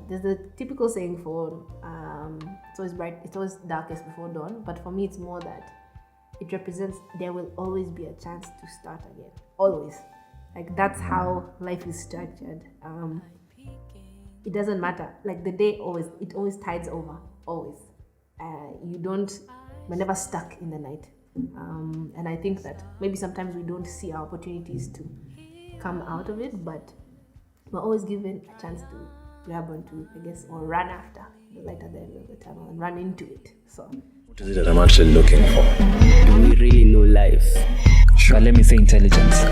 There's a typical saying for it's always bright, it's always darkest before dawn. But for me, it's more that it represents there will always be a chance to start again. Always, like that's how life is structured. It doesn't matter. Like the day it always tides over. Always, we're never stuck in the night. And I think that maybe sometimes we don't see our opportunities to come out of it, but we're always given a chance to grab onto, I guess, or run after the light at the end of the tunnel and run into it. So, what is it that I'm actually looking for? Do we really know life? But let me say intelligence.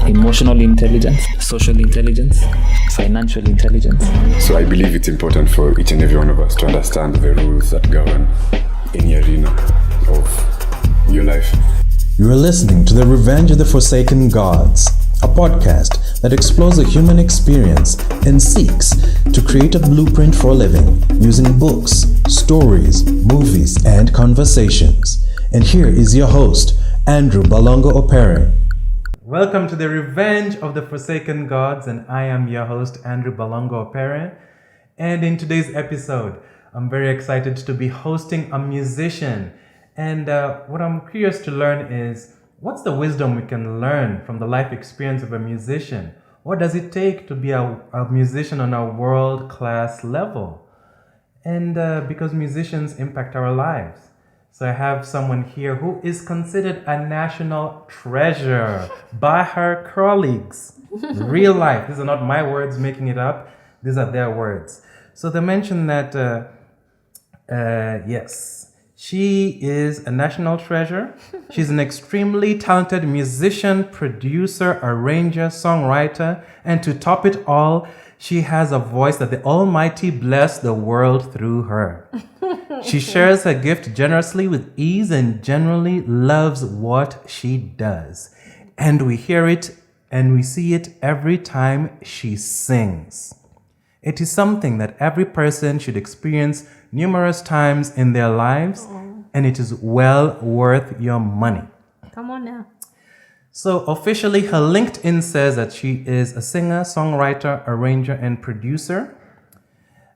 Emotional intelligence, social intelligence, financial intelligence. So I believe it's important for each and every one of us to understand the rules that govern any arena of your life. You are listening to The Revenge of the Forsaken Gods, a podcast that explores the human experience and seeks to create a blueprint for living using books, stories, movies, and conversations. And here is your host, Andrew Balongo Opere. Welcome to The Revenge of the Forsaken Gods, and I am your host, Andrew Balongo Opere. And in today's episode, I'm very excited to be hosting a musician. And what I'm curious to learn is, what's the wisdom we can learn from the life experience of a musician? What does it take to be a musician on a world-class level? And because musicians impact our lives. So I have someone here who is considered a national treasure by her colleagues. Real life. These are not my words making it up. These are their words. So they mentioned that, yes, she is a national treasure. She's an extremely talented musician, producer, arranger, songwriter, and to top it all, she has a voice that the Almighty bless the world through her. She shares her gift generously with ease and generally loves what she does. And we hear it and we see it every time she sings. It is something that every person should experience numerous times in their lives, and it is well worth your money. come on now. So officially, her LinkedIn says that she is a singer, songwriter, arranger, and producer.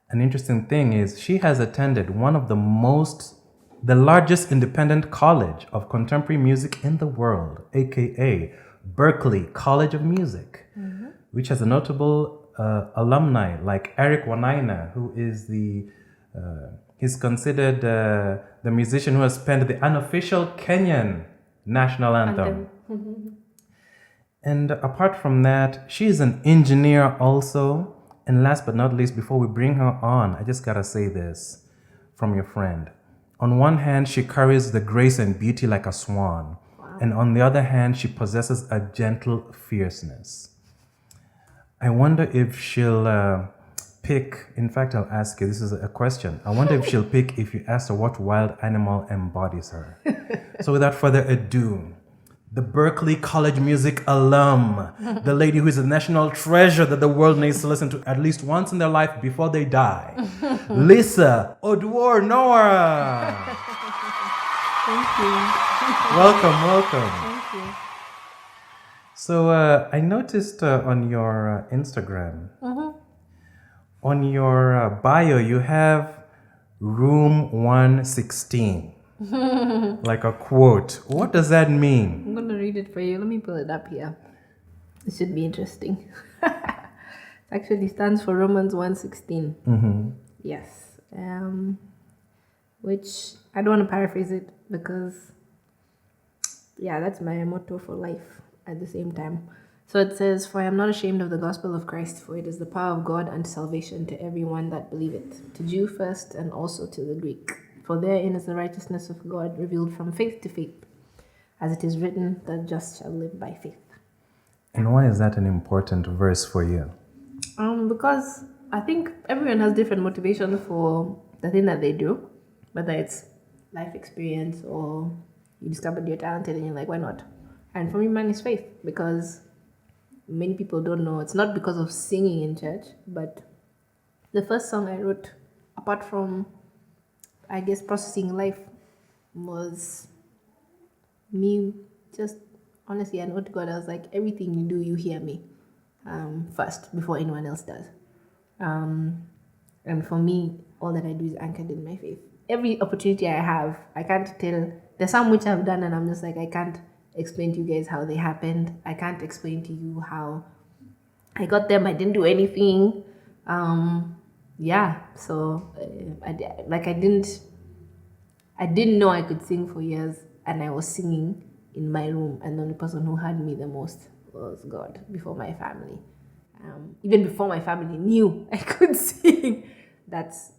An interesting thing is she has attended one of the largest independent college of contemporary music in the world, aka Berklee College of Music, which has a notable alumni like Eric Wanaina, who is he's considered the musician who has penned the unofficial Kenyan national anthem. And apart from that, she is an engineer also. And last but not least, before we bring her on, I just gotta say this from your friend. On one hand, she carries the grace and beauty like a swan. Wow. And on the other hand, she possesses a gentle fierceness. I wonder if she'll pick, in fact, I'll ask you, this is a question. I wonder if she'll pick if you ask her what wild animal embodies her. So without further ado, the Berklee College Music alum, the lady who is a national treasure that the world needs to listen to at least once in their life before they die, Lisa Oduor Noah. Thank you. Welcome. Thank you. So I noticed on your Instagram, on your bio, you have room 116. Like a quote. What does that mean? I'm going to read it for you. Let me pull it up here. It should be interesting. It actually stands for Romans 1:16. Yes. Which I don't want to paraphrase it because, yeah, that's my motto for life at the same time. So it says, "For I am not ashamed of the gospel of Christ, for it is the power of God unto salvation to everyone that believeth, to Jew first and also to the Greek. For therein is the righteousness of God revealed from faith to faith, as it is written, the just shall live by faith." And why is that an important verse for you? Because I think everyone has different motivations for the thing that they do, whether it's life experience or you discovered you're talented and you're like, why not? And for me, mine is faith, because many people don't know. It's not because of singing in church, but the first song I wrote, apart from, I guess, processing life, was me just honestly, I know to God, I was like, everything you do, you hear me first before anyone else does. And for me, all that I do is anchored in my faith. Every opportunity I have, I can't tell. There's some which I've done and I'm just like, I can't explain to you guys how they happened. I can't explain to you how I got them. I didn't do anything. So I didn't know I could sing for years, and I was singing in my room, and the only person who heard me the most was God before my family. Even before my family knew I could sing. That's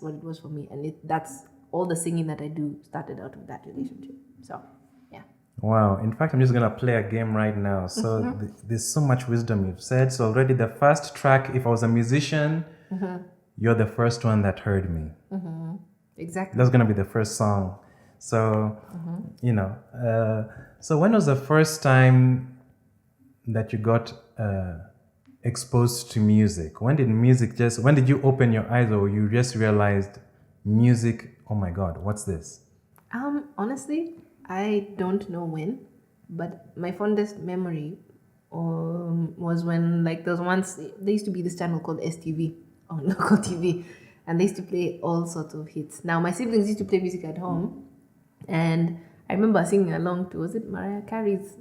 what it was for me, and that's all the singing that I do started out of that relationship. So, yeah. Wow. In fact, I'm just going to play a game right now. So there's so much wisdom you've said. So already the first track, if I was a musician, you're the first one that heard me. Exactly. That's going to be the first song. So, so when was the first time that you got exposed to music? When did you open your eyes, or you just realized music, oh my God, what's this? Honestly, I don't know when, but my fondest memory was when, like, there used to be this channel called STV on local TV, and they used to play all sorts of hits. Now, my siblings used to play music at home, and I remember singing along to, was it Mariah Carey's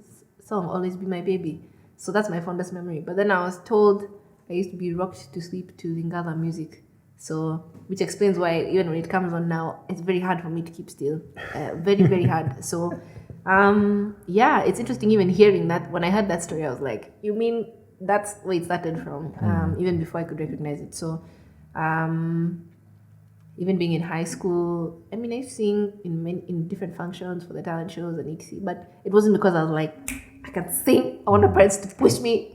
song, Always Be My Baby? So that's my fondest memory. But then I was told I used to be rocked to sleep to Lingala music. So, which explains why even when it comes on now, it's very hard for me to keep still. Very, very hard. So, it's interesting even hearing that. When I heard that story, I was like, you mean that's where it started from, even before I could recognize it. So, even being in high school, I mean, I sing in different functions for the talent shows and etc. But it wasn't because I was like, I can sing. I want my parents to push me,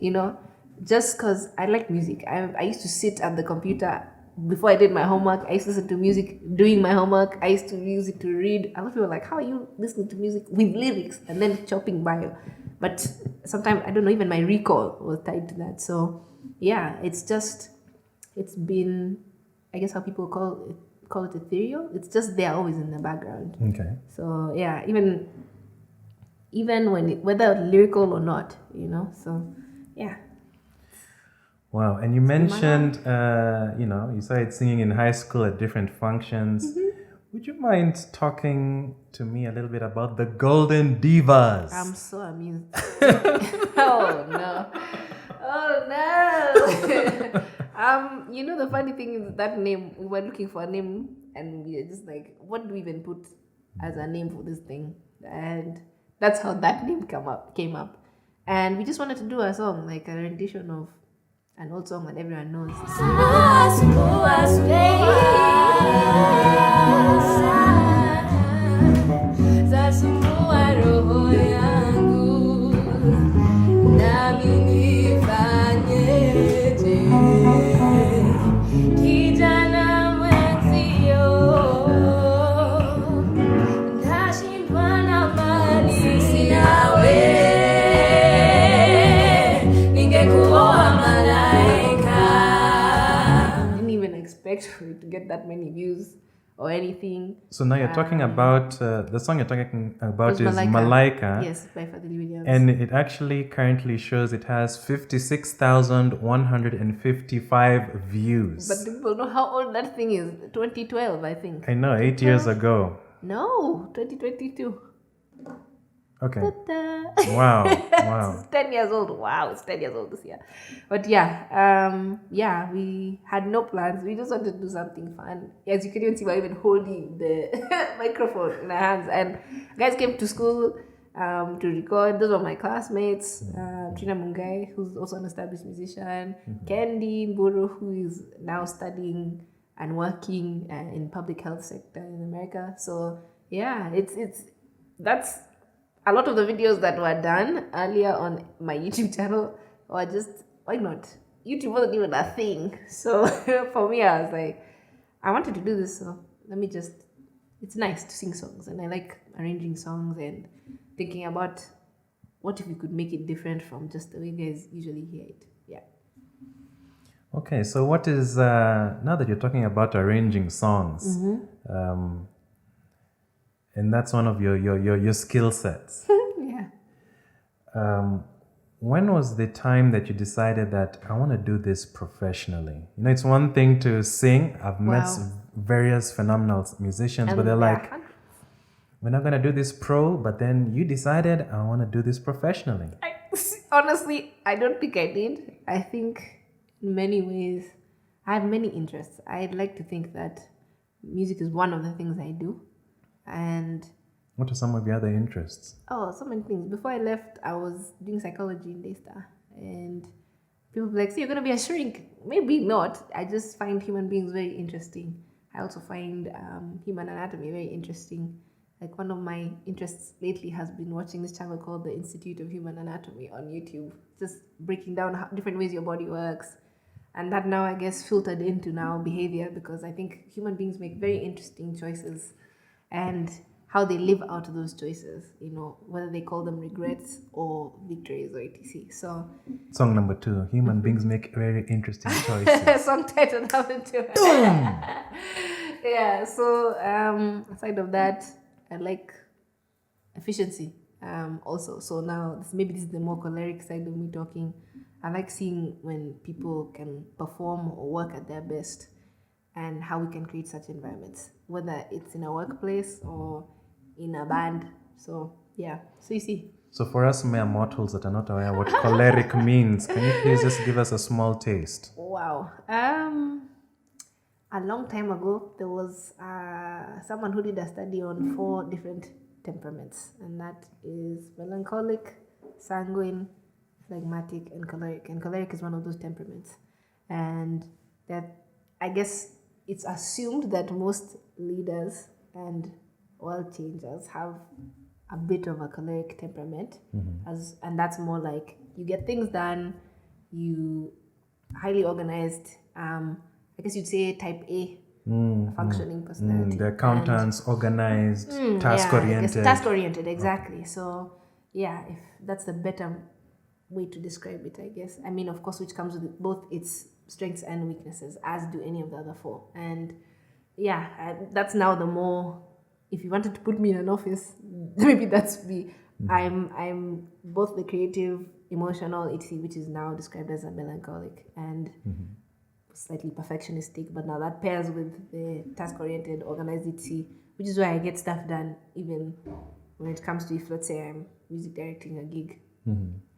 just because I like music. I used to sit at the computer before I did my homework. I used to listen to music doing my homework. I used to use it to read. A lot of people were like, how are you listening to music with lyrics and then chopping bio? But sometimes, I don't know, even my recall was tied to that. So, yeah, it's been, I guess how people call it ethereal. It's just there always in the background. Okay. So, yeah, even when whether lyrical or not, so, yeah. Wow. And you mentioned, you started singing in high school at different functions. Would you mind talking to me a little bit about the Golden Divas? I'm so amused. Oh, no. The funny thing is that name, we were looking for a name, and we were just like, what do we even put as a name for this thing? And that's how that name came up. And we just wanted to do a song, like a rendition of an old song that everyone knows. For it to get that many views or anything. So now you're talking about the song you're talking about is Malaika. Yes, by Fadhili Williams. And it actually currently shows it has 56,155 views. But do people know how old that thing is? 2012, I think. I know, 8 years ago. No, 2022. Okay. Ta-da. Wow. It's 10 years old. Wow, it's 10 years old this year. But we had no plans. We just wanted to do something fun. As you can even see, we're even holding the microphone in our hands. And guys came to school to record. Those were my classmates. Trina Mungai, who's also an established musician. Kendi Mburu, who is now studying and working in public health sector in America. So, yeah, that's... A lot of the videos that were done earlier on my YouTube channel were just, why not? YouTube wasn't even a thing. So for me, I was like, I wanted to do this, so it's nice to sing songs. And I like arranging songs and thinking about what if we could make it different from just the way you guys usually hear it. Yeah. Okay, so what is, now that you're talking about arranging songs, and that's one of your skill sets. Yeah. when was the time that you decided that I want to do this professionally? You know, it's one thing to sing. I've met various phenomenal musicians, but they're like, we're not going to do this pro, but then you decided I want to do this professionally. Honestly, I don't think I did. I think in many ways, I have many interests. I'd like to think that music is one of the things I do. And what are some of your other interests? oh, so many things. Before I left, I was doing psychology in Daystar. And people were like, so you're going to be a shrink? Maybe not. I just find human beings very interesting. I also find human anatomy very interesting. Like one of my interests lately has been watching this channel called the Institute of Human Anatomy on YouTube. Just breaking down how different ways your body works. And that now, I guess, filtered into now behavior, because I think human beings make very interesting choices. And how they live out those choices, you know, whether they call them regrets or victories or etc. So, song number 2, human beings make very interesting choices. Song title number 2. Yeah, so aside of that, I like efficiency also. So now, maybe this is the more choleric side of me talking. I like seeing when people can perform or work at their best and how we can create such environments, whether it's in a workplace or in a band. So yeah, so you see. So for us mere mortals that are not aware what choleric means, can you please just give us a small taste? Wow. A long time ago, there was someone who did a study on 4 different temperaments, and that is melancholic, sanguine, phlegmatic, and choleric. And choleric is one of those temperaments. And that, I guess, it's assumed that most leaders and world changers have a bit of a choleric temperament, and that's more like you get things done, you highly organized. I guess you'd say type A, functioning personality. The accountants, organized, task-oriented. Task-oriented, exactly. Okay. So, yeah, if that's the better way to describe it, I guess. I mean, of course, which comes with both its strengths and weaknesses, as do any of the other 4. And yeah, that's now the more, if you wanted to put me in an office, maybe that's me. I'm both the creative, emotional, etc., which is now described as a melancholic, and slightly perfectionistic, but now that pairs with the task-oriented, organized, etc., which is why I get stuff done, even when it comes to, if let's say I'm music directing a gig,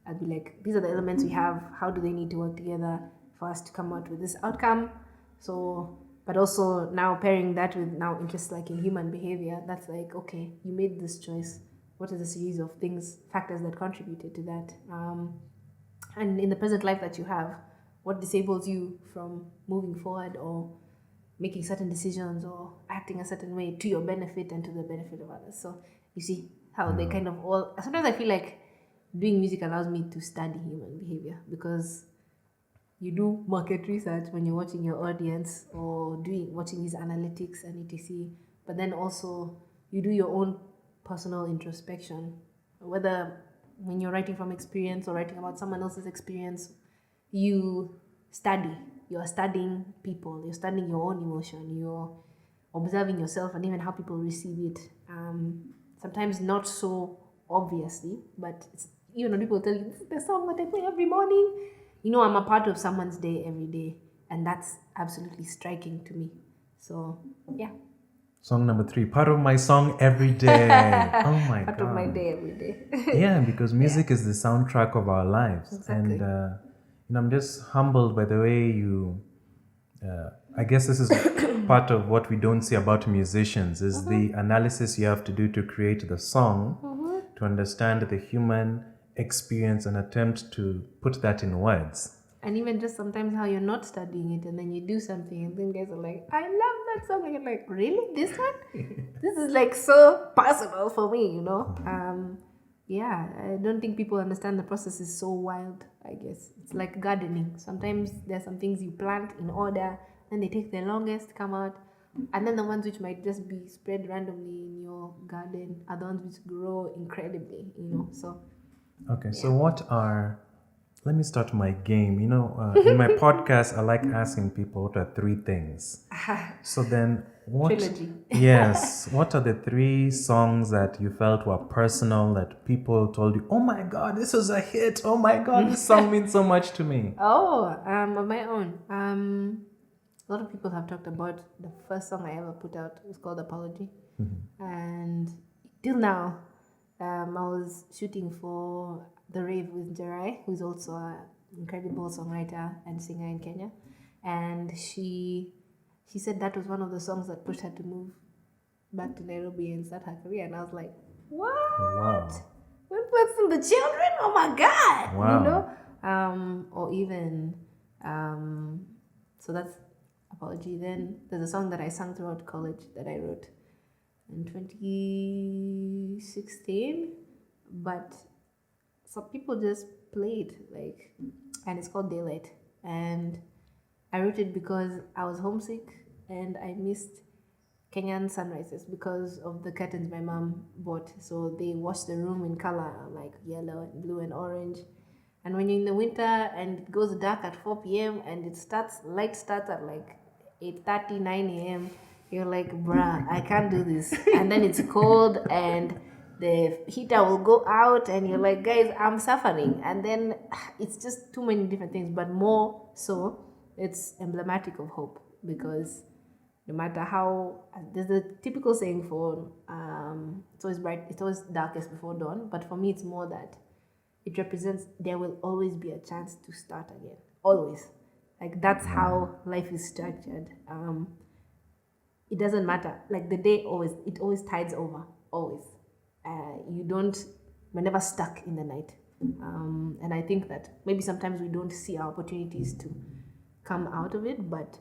I'd be like, these are the elements we have, how do they need to work together for us to come out with this outcome? So, but also now pairing that with now interests like in human behavior, that's like, okay, you made this choice. What is the series of factors that contributed to that? And in the present life that you have, what disables you from moving forward or making certain decisions or acting a certain way to your benefit and to the benefit of others? So you see how they kind of all, sometimes I feel like doing music allows me to study human behavior, because you do market research when you're watching your audience or watching these analytics and etc. But then also you do your own personal introspection, whether when you're writing from experience or writing about someone else's experience, you're studying people, you're studying your own emotion, you're observing yourself and even how people receive it. Sometimes not so obviously, but it's, you know, people tell you, this is the song that I play every morning. You know, I'm a part of someone's day every day, and that's absolutely striking to me. So, yeah. Song number 3, part of my song every day. Oh my God. Part of my day every day. Yeah, because music is the soundtrack of our lives. Exactly. And, I'm just humbled by the way you, I guess this is part of what we don't see about musicians, is the analysis you have to do to create the song, to understand the human experience and attempt to put that in words. And even just sometimes how you're not studying it and then you do something and then guys are like, I love that song. And you're like, really? This one? This is like so personal for me, you know? Yeah, I don't think people understand the process is so wild, I guess. It's like gardening. Sometimes there's some things you plant in order and they take the longest to come out. And then the ones which might just be spread randomly in your garden are the ones which grow incredibly, you know? So, okay, so what are Let me start my game. You know, in my podcast, I like asking people what are 3 things. So then, what? Trilogy. Yes. What are the 3 songs that you felt were personal that people told you, "Oh my God, this was a hit. Oh my God, this song means so much to me." On my own. A lot of people have talked about the first song I ever put out. It was called Apology. And till now, I was shooting for the rave with Jerai, who's also an incredible songwriter and singer in Kenya. And she said that was one of the songs that pushed her to move back to Nairobi and start her career. And I was like, what? Wow. We're influencing the children? Oh my God. Wow. You know? Or even, so that's Apology. Then there's a song that I sang throughout college that I wrote in 2016, but some people just played and it's called Daylight. And I wrote it because I was homesick and I missed Kenyan sunrises because of the curtains my mom bought. So they washed the room in color like yellow and blue and orange. And when you're in the winter and it goes dark at 4 p.m. and light starts at like 8:30, 9 a.m., you're like, bruh, I can't do this. And then it's cold and the heater will go out and you're like, guys, I'm suffering. And then it's just too many different things, but more so it's emblematic of hope, because no matter how, there's a typical saying for it's always bright, it's always darkest before dawn, but for me it's more that it represents there will always be a chance to start again, always. Like that's how life is structured. It doesn't matter, like the day it always tides over, always. We're never stuck in the night. And I think that maybe sometimes we don't see our opportunities to come out of it, but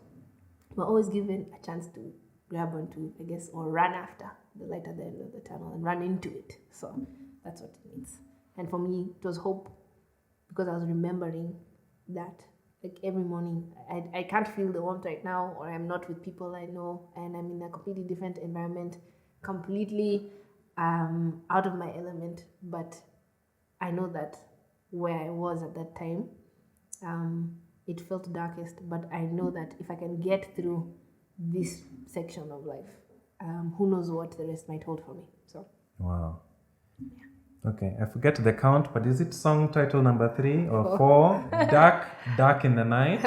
we're always given a chance to grab onto, I guess, or run after the light at the end of the tunnel and run into it. So that's what it means. And for me, it was hope, because I was remembering that, like every morning, I can't feel the warmth right now, or I'm not with people I know, and I'm in a completely different environment, completely out of my element. But I know that where I was at that time, it felt darkest, but I know that if I can get through this section of life, who knows what the rest might hold for me. So wow. Yeah. Okay, I forget the count, but is it song title number 3 or 4? Dark in the night.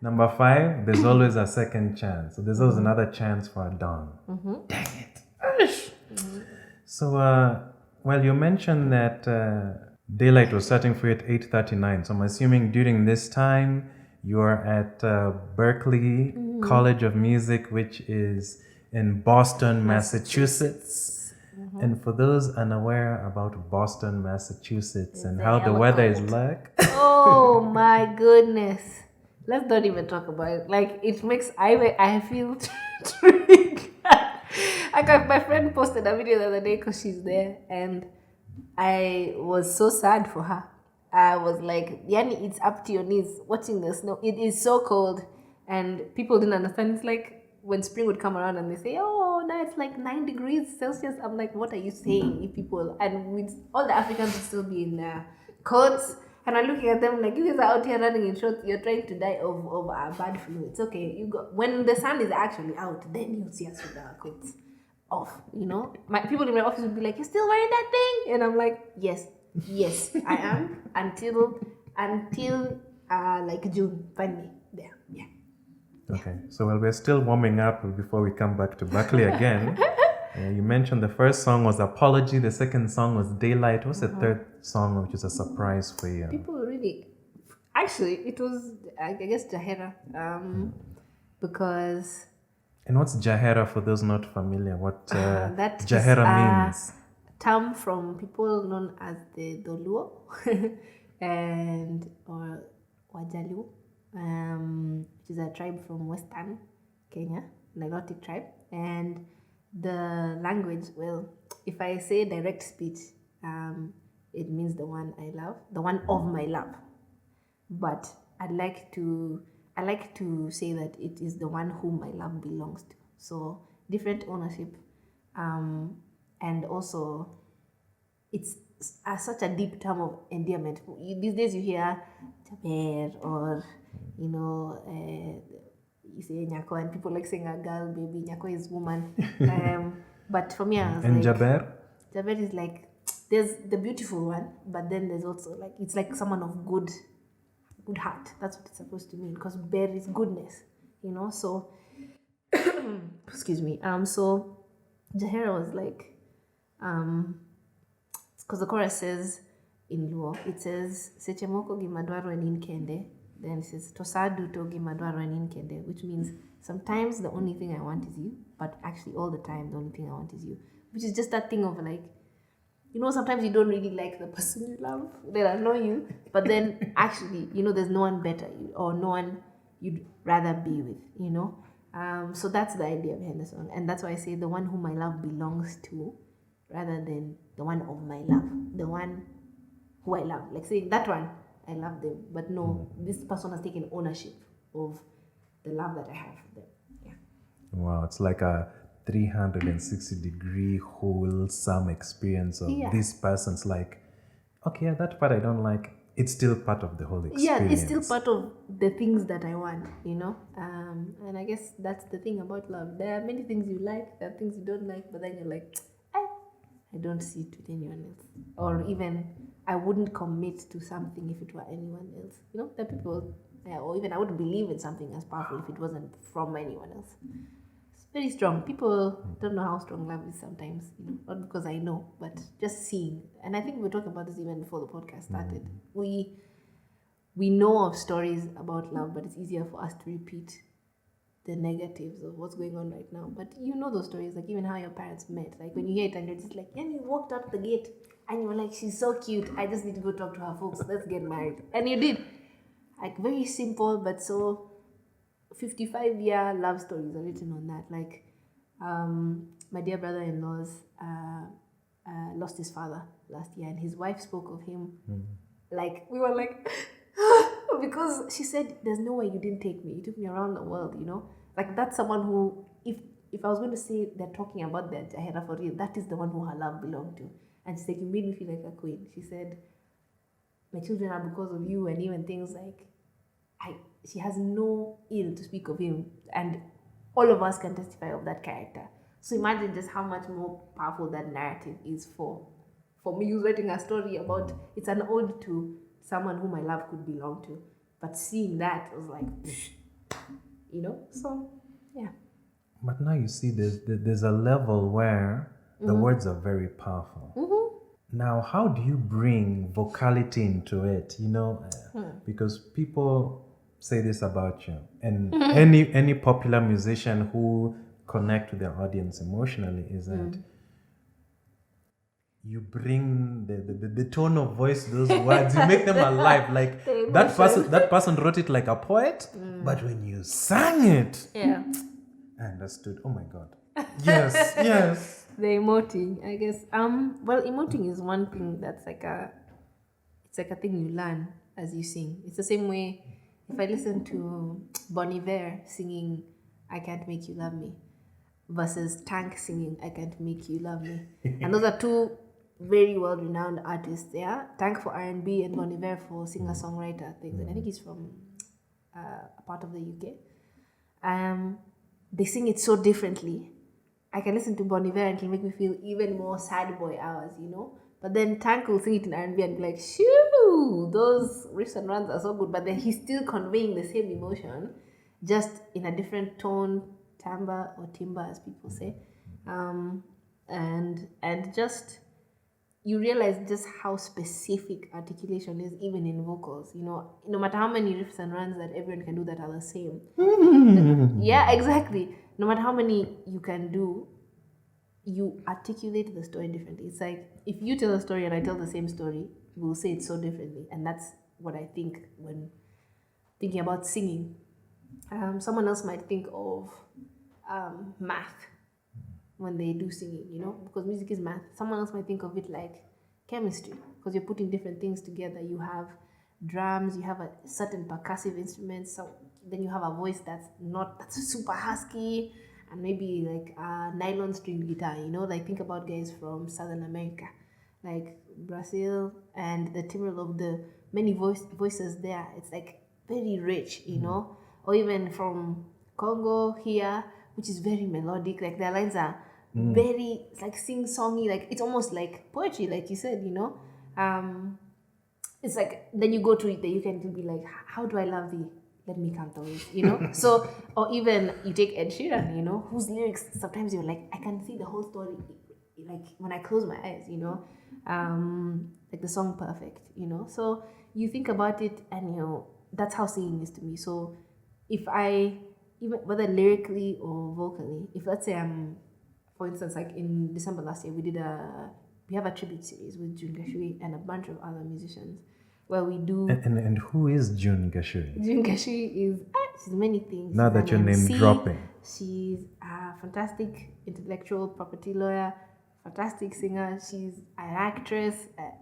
Number 5, there's always a second chance. So there's always another chance for a dawn. Dang it. So, well, you mentioned that daylight was starting for you at 8:39. So I'm assuming during this time you're at Berklee College of Music, which is in Boston, Massachusetts. And for those unaware about Boston, Massachusetts, and how the weather is like. Oh my goodness. Let's not even talk about it. Like, it makes, I feel triggered. Like, my friend posted a video the other day because she's there, and I was so sad for her. I was like, Yani, it's up to your knees watching the snow. It is so cold. And people didn't understand. It's like when spring would come around and they say, oh, now it's like 9 degrees Celsius. I'm like, what are you saying? If people, and with all the Africans would still be in coats. And I'm looking at them like, you guys are out here running in shorts. You're trying to die of a bad flu. It's okay. When the sun is actually out, then you'll see us with our coats off, you know? People in my office would be like, you're still wearing that thing? And I'm like, yes, I am. until like June, finally, there, yeah. Okay, so while we're still warming up before we come back to Berklee again, you mentioned the first song was Apology, the second song was Daylight. What's the third song, which is a surprise for you? People really, actually, it was, I guess, Jahera, because... And what's Jahera for those not familiar? What that Jahera means? Term from people known as the Doluo or Wajaluo, which is a tribe from Western Kenya, Nilotic tribe. And the language, well, if I say direct speech, it means the one I love, the one of my love. But I like to say that it is the one whom my love belongs to. So different ownership, and also it's such a deep term of endearment. These days you hear Jaber or, you say Nyako, and people like saying a girl, baby. Nyako is woman. But for me, I was And like... Jaber? Jaber is like, there's the beautiful one, but then there's also like, it's like someone of good heart. That's what it's supposed to mean, because Ber is goodness, so... excuse me. So Jahera was like, because the chorus says in Luo, it says Sechemoko gimadwaro enin kende, then it says Tosadu to gimadwaro enin kende, which means sometimes the only thing I want is you, but actually all the time the only thing I want is you, which is just that thing of like, sometimes you don't really like the person you love, they annoy you, but then actually, there's no one better or no one you'd rather be with, So that's the idea behind the song, and that's why I say the one whom I love belongs to, rather than the one of my love, the one who I love. Like saying that one, I love them, but no, this person has taken ownership of the love that I have for them. Yeah. Wow, it's like a 360-degree wholesome experience of this person's like, okay, yeah, that part I don't like. It's still part of the whole experience. Yeah, it's still part of the things that I want, And I guess that's the thing about love. There are many things you like, there are things you don't like, but then you're like, I don't see it with anyone else. Or even, I wouldn't commit to something if it were anyone else. There are people, or even I wouldn't believe in something as powerful if it wasn't from anyone else. It's very strong. People don't know how strong love is sometimes, not because I know, but just seeing. And I think we were talking about this even before the podcast started. We know of stories about love, but it's easier for us to repeat the negatives of what's going on right now. But those stories, like even how your parents met. Like when you hear it and you're just like, and you walked out the gate and you were like, she's so cute, I just need to go talk to her folks, let's get married. And you did. Like very simple, but so 55-year love stories are written on that. Like my dear brother-in-law's lost his father last year, and his wife spoke of him like, we were like, because she said, there's no way you didn't take me. You took me around the world, Like that's someone who, if I was going to say they're talking about their Jahera for real, that is the one who her love belonged to. And she said, you made me feel like a queen. She said, my children are because of you, and even things like, she has no ill to speak of him. And all of us can testify of that character. So imagine just how much more powerful that narrative is for me who's writing a story about, it's an ode to someone whom my love could belong to. But seeing that, I was like, so yeah. But now you see there's a level where the words are very powerful. Now, how do you bring vocality into it? Because people say this about you, and any popular musician who connect with their audience emotionally is that you bring the tone of voice, those words, you make them alive. Like that person wrote it like a poet, but when you sang it, I understood. Oh my God. Yes, yes. The emoting, I guess. Well, emoting is one thing that's like it's like a thing you learn as you sing. It's the same way if I listen to Bon Iver singing I Can't Make You Love Me versus Tank singing I Can't Make You Love Me. And those are two very well-renowned artists, yeah? Tank for R&B and Bon Iver for singer-songwriter things. And I think he's from a part of the UK. They sing it so differently. I can listen to Bon Iver and it'll make me feel even more sad boy hours, But then Tank will sing it in R&B and be like, shoo, those riffs and runs are so good. But then he's still conveying the same emotion, just in a different tone, timbre or timbre as people say. And just, you realize just how specific articulation is even in vocals. No matter how many riffs and runs that everyone can do that are the same. Yeah, exactly. No matter how many you can do, you articulate the story differently. It's like, if you tell a story and I tell the same story, we'll say it so differently. And that's what I think when thinking about singing. Someone else might think of math when they do singing, because music is math. Someone else might think of it like chemistry, because you're putting different things together. You have drums, you have a certain percussive instrument, so then you have a voice that's super husky, and maybe like a nylon string guitar, like think about guys from Southern America. like Brazil, and the timbre of the many voices there. It's like very rich, you know. Or even from Congo here, which is very melodic. Like their lines are very like sing-songy. Like it's almost like poetry, like you said, you know. It's like then you go to it, you can be like, how do I love thee? Let me count the ways, you know. So, or even you take Ed Sheeran, you know, whose lyrics sometimes you're like, I can see the whole story, like when I close my eyes, you know. Like the song Perfect, you know. So you think about it, and you know that's how singing is to me. So if I, even whether lyrically or vocally, if let's say I'm, for instance, like in December last year, we have a tribute series with June Gashui and a bunch of other musicians where we do. And who is June Gashui? June Gashui is she's many things. Now She's that you're an name MC, dropping. She's a fantastic intellectual property lawyer, fantastic singer. She's an actress.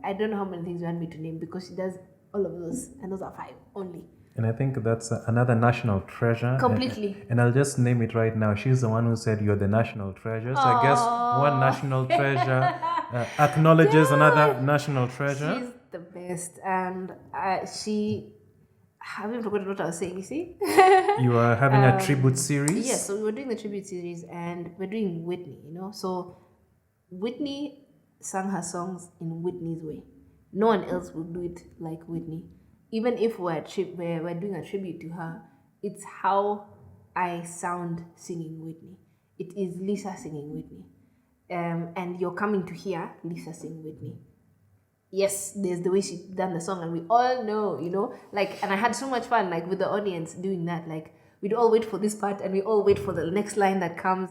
I don't know how many things you want me to name because she does all of those, and those are 5 only. And I think that's another national treasure. Completely. And I'll just name it right now. She's the one who said you're the national treasure. So I guess one national treasure acknowledges another national treasure. She's the best. And I haven't forgotten what I was saying, you see? You are having a tribute series? Yes, so we were doing the tribute series and we're doing Whitney, you know? So Whitney sang her songs in Whitney's way. No one else will do it like Whitney. Even if we're doing a tribute to her, it's how I sound singing Whitney. It is Lisa singing Whitney. And you're coming to hear Lisa sing Whitney. Yes, there's the way she done the song, and we all know, you know, like, and I had so much fun, like, with the audience doing that. Like, we'd all wait for this part, and we all wait for the next line that comes.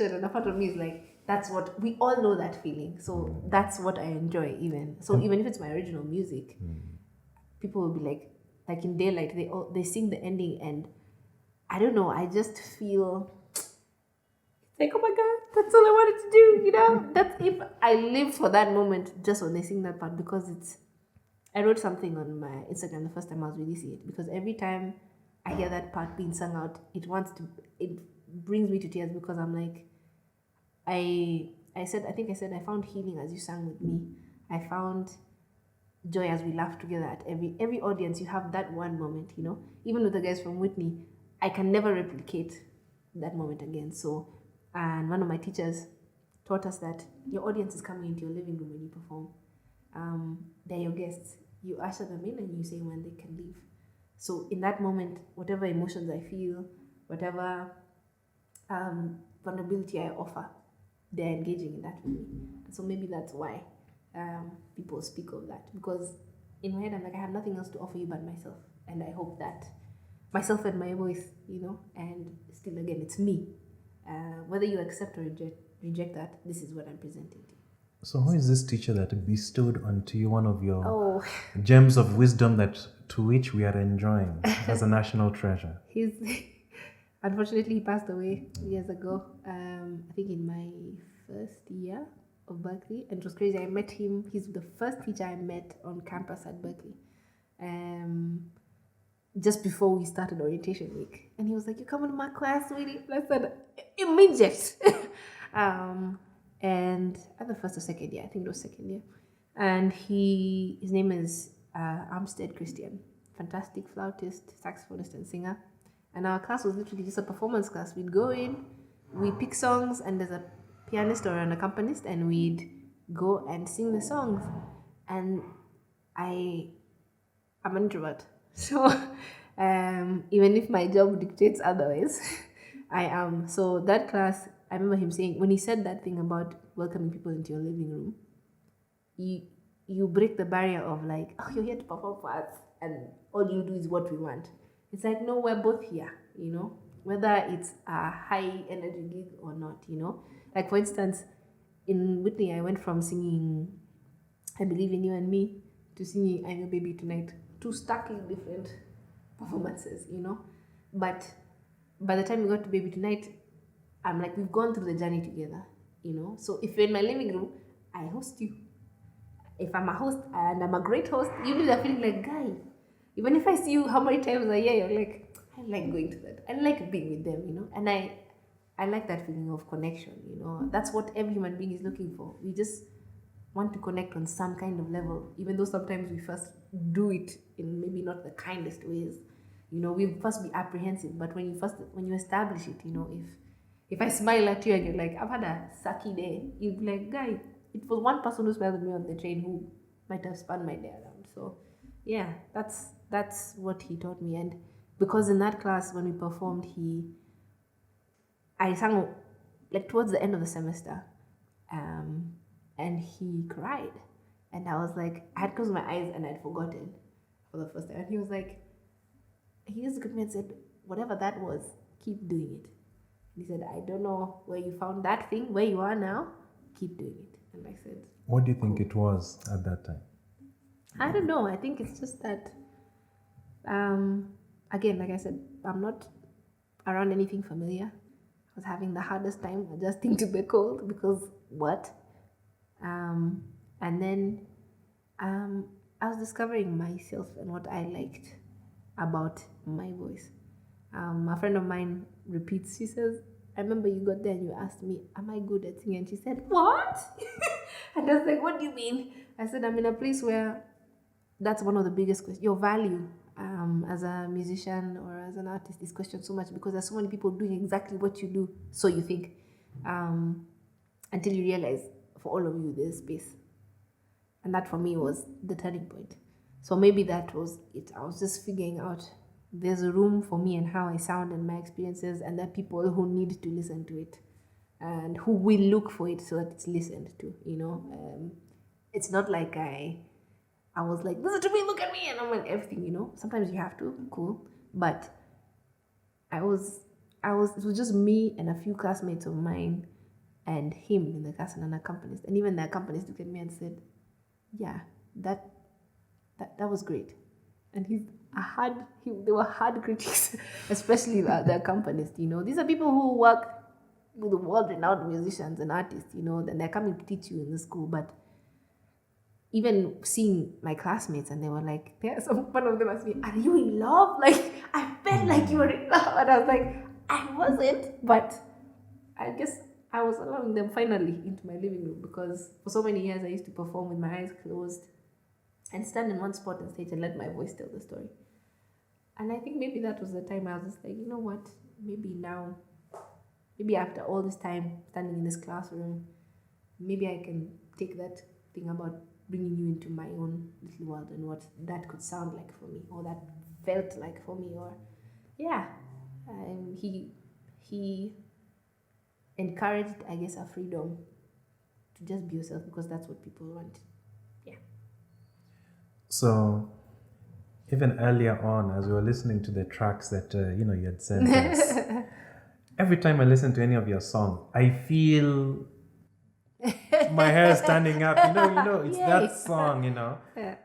And a part of me is like, that's what we all know, that feeling. So that's what I enjoy. Even if it's my original music, people will be like in Daylight, they sing the ending, and I don't know, I just feel like, oh my god, that's all I wanted to do, you know. That's if I live for that moment just when they sing that part, because I wrote something on my Instagram the first time I was releasing it, because every time I hear that part being sung out, it brings me to tears, because I'm like, I think I said I found healing as you sang with me. I found joy as we laughed together at every audience. You have that one moment, you know. Even with the guys from Whitney, I can never replicate that moment again. So, and one of my teachers taught us that your audience is coming into your living room when you perform. They're your guests. You usher them in and you say when they can leave. So in that moment, whatever emotions I feel, whatever vulnerability I offer, they're engaging in that with me. And so maybe that's why people speak of that, because in my head I'm like, I have nothing else to offer you but myself, and I hope that myself and my voice, you know. And still, again, it's me. Whether you accept or reject that, this is what I'm presenting to you. So who is this teacher that bestowed onto you one of your gems of wisdom to which we are enjoying as a national treasure? Unfortunately, he passed away years ago. I think in my first year of Berklee, and it was crazy. I met him. He's the first teacher I met on campus at Berklee, just before we started orientation week. And he was like, "You coming to my class, sweetie?" And I said, "Immediate." And at the first or second year, I think it was second year. And his name is Armstead Christian, fantastic flautist, saxophonist, and singer. And our class was literally just a performance class. We'd go in, we pick songs, and there's a pianist or an accompanist, and we'd go and sing the songs. And I'm an introvert. So Even if my job dictates otherwise, I am. So that class, I remember him saying, when he said that thing about welcoming people into your living room, you break the barrier of like, oh, you're here to perform for us, and all you do is what we want. It's like, no, we're both here, you know, whether it's a high energy gig or not, you know. Like, for instance, in Whitney, I went from singing I Believe in You and Me to singing I'm Your Baby Tonight. Two starkly different performances, you know. But by the time we got to Baby Tonight, I'm like, we've gone through the journey together, you know. So if you're in my living room, I host you. If I'm a host and I'm a great host, you do that feeling like, guy, even if I see you how many times a year, you're like, I like going to that. I like being with them, you know. And I like that feeling of connection, you know. That's what every human being is looking for. We just want to connect on some kind of level, even though sometimes we first do it in maybe not the kindest ways. You know, we first be apprehensive, but when you establish it, you know, if I smile at you and you're like, I've had a sucky day, you'd be like, guy, it was one person who smiled at me on the train who might have spun my day around. So yeah, that's what he taught me. And because in that class when we performed, I sang like towards the end of the semester, and he cried, and I was like, I had closed my eyes and I'd forgotten for the first time, and he was like, he just looked at me and said, whatever that was, keep doing it. And he said, I don't know where you found that thing, where you are now, keep doing it. And I said, What do you think it was at that time? I don't know. I think it's just that, again, like I said, I'm not around anything familiar. I was having the hardest time adjusting to the cold because what? And then I was discovering myself and what I liked about my voice. A friend of mine repeats, she says, I remember you got there and you asked me, am I good at singing? And she said, what? And I was like, what do you mean? I said, I'm in a place where that's one of the biggest questions. Your value as a musician or as an artist is questioned so much because there's so many people doing exactly what you do, so you think, until you realize for all of you there's space. And that for me was the turning point. So maybe that was it. I was just figuring out there's a room for me and how I sound and my experiences, and there are people who need to listen to it and who will look for it so that it's listened to, you know. It's not like I was like, listen to me, look at me, and I'm like everything, you know. Sometimes you have to, cool. But it was just me and a few classmates of mine and him in the class and an accompanist. And even the accompanist looked at me and said, yeah, that was great. And they were hard critics, especially the accompanist, you know. These are people who work with world-renowned musicians and artists, you know, and they're coming to teach you in the school. But even seeing my classmates, and they were like, one of them asked me, are you in love? Like, I felt like you were in love. And I was like, I wasn't, but I guess I was allowing them finally into my living room, because for so many years I used to perform with my eyes closed and stand in one spot on stage and let my voice tell the story. And I think maybe that was the time I was just like, you know what, maybe after all this time standing in this classroom, maybe I can take that thing about bringing you into my own little world and what that could sound like for me, or that felt like for me, or he encouraged, I guess, a freedom to just be yourself, because that's what people want. Yeah. So even earlier on, as we were listening to the tracks that you had sent us, every time I listen to any of your songs, I feel my hair standing up. It's Yay. that song. Yeah.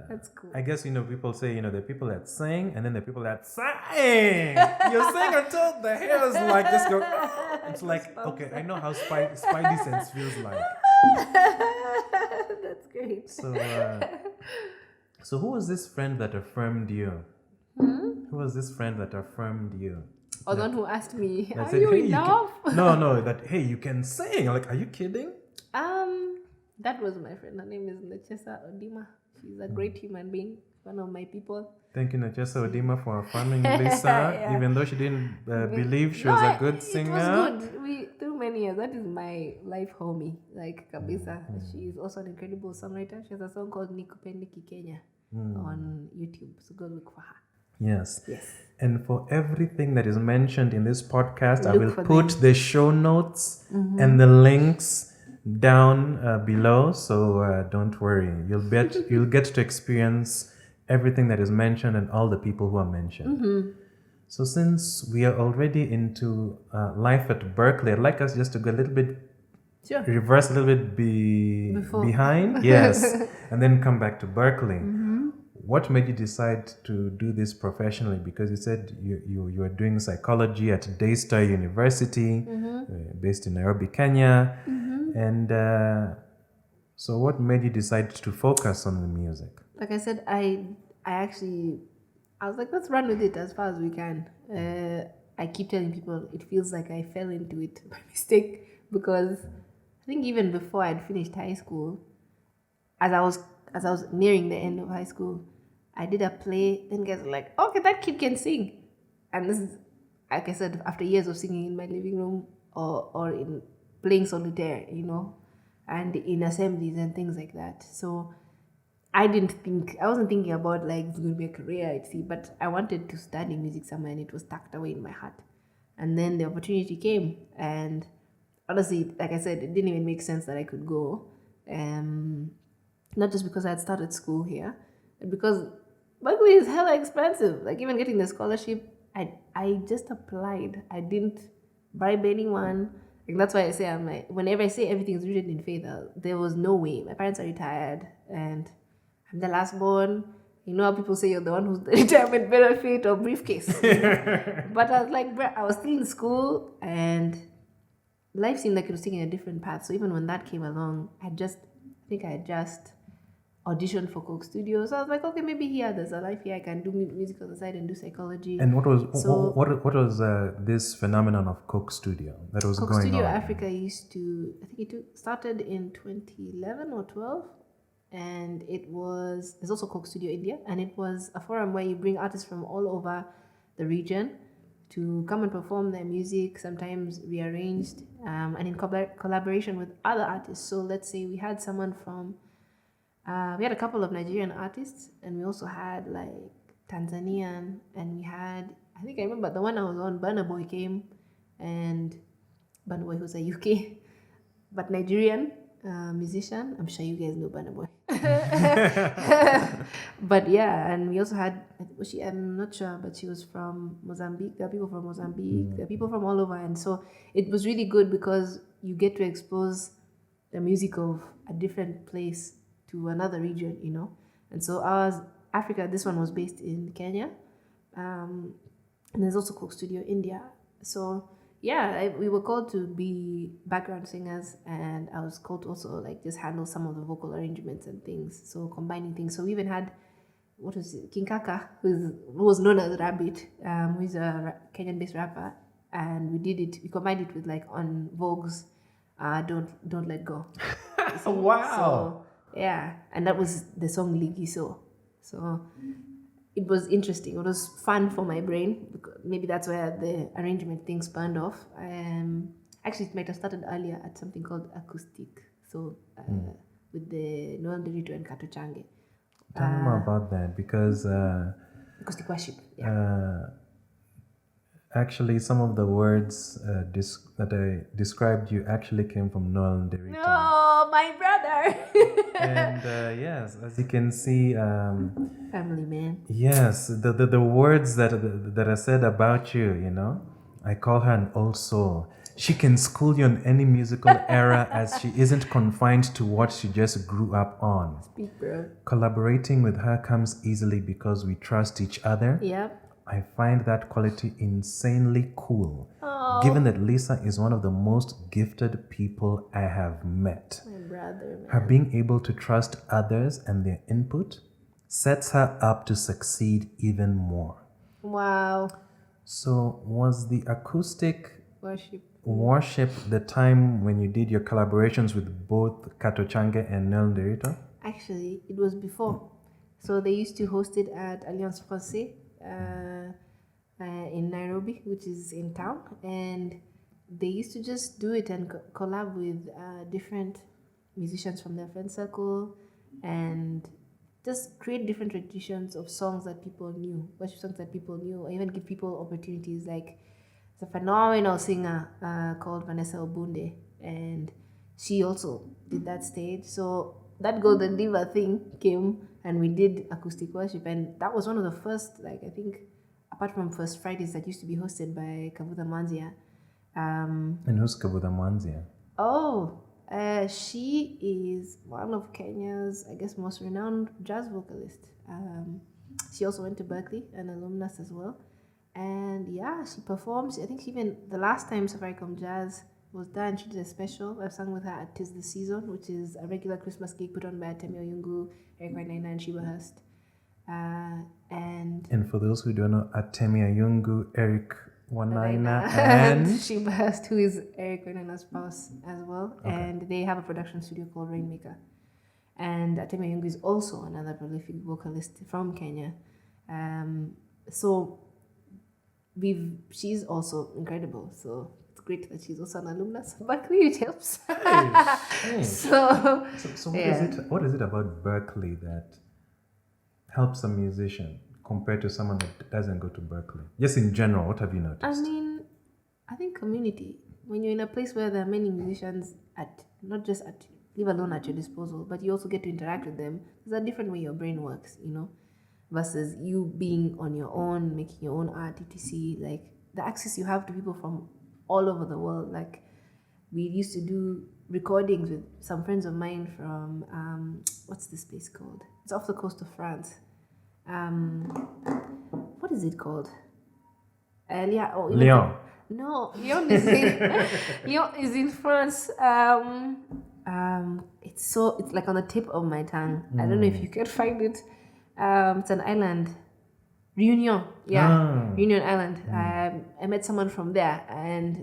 That's cool. I guess people say the people that sing, and then the people that sang. You sing until the hairs like just go. It's like, okay, I know how Spidey sense feels like. That's great. So who was this friend that affirmed you? Who was this friend that affirmed you? Or the one who asked me, That are said, you hey, enough? Hey, you can sing. I'm like, are you kidding? That was my friend. Her name is Nachesa Odima. She's a great human being, one of my people. Thank you, Nachesa Odima, for affirming Lisa, Yeah. even though she didn't believe she was a good singer. It was good. Through many years, that is my life homie, like Kabisa. She's also an incredible songwriter. She has a song called Nikupende Kikenya on YouTube, so go look for her. Yes. Yes. And for everything that is mentioned in this podcast, I Look will for put them. the show notes and the links down below. So don't worry, you'll get to experience everything that is mentioned and all the people who are mentioned. So since we are already into life at Berklee, I'd like us just to go a little bit Sure. reverse a little bit Before. behind, yes, and then come back to Berklee. What made you decide to do this professionally? Because you said you were doing psychology at Daystar University, based in Nairobi, Kenya, and so what made you decide to focus on the music? Like I said, I was like, let's run with it as far as we can. I keep telling people it feels like I fell into it by mistake, because I think even before I'd finished high school, as I was nearing the end of high school, I did a play. Then guys were like, okay, that kid can sing. And this is, like I said, after years of singing in my living room or in playing solitaire, and in assemblies and things like that. So I wasn't thinking about like it's going to be a career at sea, but I wanted to study music somewhere, and it was tucked away in my heart. And then the opportunity came, and honestly, like I said, it didn't even make sense that I could go. Not just because I had started school here, but because Berklee is hella expensive. Like even getting the scholarship, I just applied. I didn't bribe anyone. Like that's why I say, I'm like, whenever I say everything is rooted in faith, there was no way. My parents are retired, and I'm the last born. You know how people say you're the one who's the retirement benefit or briefcase. But I was like, I was still in school, and life seemed like it was taking a different path. So even when that came along, I think I had just auditioned for CokeStudio. So I was like, okay, maybe here there's a life here. I can do music on the side and do psychology. And what was this phenomenon of CokeStudio that was going on? CokeStudio Africa started in 2011 or 12. And there's also CokeStudio India, and it was a forum where you bring artists from all over the region to come and perform their music, sometimes rearranged, and in collaboration with other artists. So let's say we had someone we had a couple of Nigerian artists, and we also had like Tanzanian, and I think I remember the one I was on, Burna Boy came, and Burna Boy was a UK, but Nigerian musician. I'm sure you guys know Burna Boy. But yeah, and we also had, I'm not sure, but she was from Mozambique. There are people from Mozambique. There are people from all over. And so it was really good because you get to expose the music of a different place to another region, And so Africa, this one was based in Kenya. And there's also CokeStudio India. So yeah, we were called to be background singers, and I was called to also like just handle some of the vocal arrangements and things. So combining things. So we even had, King Kaka, who was known as Rabbit, who is a Kenyan-based rapper, and we combined it with like on Vogue's Don't Let Go. Wow. So yeah, and that was the song Ligi So. So it was interesting. It was fun for my brain. Maybe that's where the arrangement thing spun off. Actually, it might have started earlier at something called Acoustic. So with the Noel, Nderitu, and Katochange. Tell me more about that, because Acoustic worship. Yeah. Actually, some of the words that I described you actually came from Noel Nderitu. No, my brother. And yes, as you can see, family man. Yes, the words that are said about you, I call her an old soul. She can school you on any musical era, as she isn't confined to what she just grew up on. Speak, bro. Collaborating with her comes easily because we trust each other. Yep. I find that quality insanely cool, Aww. given that Lisa is one of the most gifted people I have met. My brother, man. Her being able to trust others and their input sets her up to succeed even more. Wow. So was the acoustic worship the time when you did your collaborations with both Katochange and Noel Nderitu? Actually, it was before. So they used to host it at Alliance Française in Nairobi, which is in town, and they used to just do it and collab with different musicians from their friend circle, and just create different traditions of songs that people knew, worship songs that people knew, or even give people opportunities. Like, there's a phenomenal singer called Vanessa Obunde, and she also did that stage. So that Golden Diva thing came, and we did acoustic worship, and that was one of the first, like, I think, apart from First Fridays that used to be hosted by Kavutha Mwanzia. And who's Kavutha Mwanzia? She is one of Kenya's, I guess, most renowned jazz vocalists. She also went to Berklee, an alumnus as well. And yeah, she performs. I think even the last time Safaricom Jazz was done, she did a special. I've sung with her at 'Tis the Season, which is a regular Christmas gig put on by Atemi, Oyungu, Wanaina, and Sheba, Hurst. And for those who don't know, Atemi, Oyungu, Eric, Wanaina, and Sheba Hurst, who is Eric Wanaina's spouse as well. Okay. And they have a production studio called Rainmaker. And Atemi Oyungu is also another prolific vocalist from Kenya. So she's also incredible. So it's great that she's also an alumnus of Berklee, which helps. Hey. So what is it about Berklee that helps a musician compared to someone that doesn't go to Berklee? Just in general, what have you noticed? I mean, I think community. When you're in a place where there are many musicians not just leave alone at your disposal, but you also get to interact with them, there's a different way your brain works, versus you being on your own, making your own art, etc. Like, the access you have to people from all over the world. Like, we used to do recordings with some friends of mine from, what's this place called? It's off the coast of France. What is it called? Lyon. No, Lyon is in France. It's like on the tip of my tongue. I don't know if you can find it. It's an island. Reunion. Yeah. Reunion Island. I met someone from there,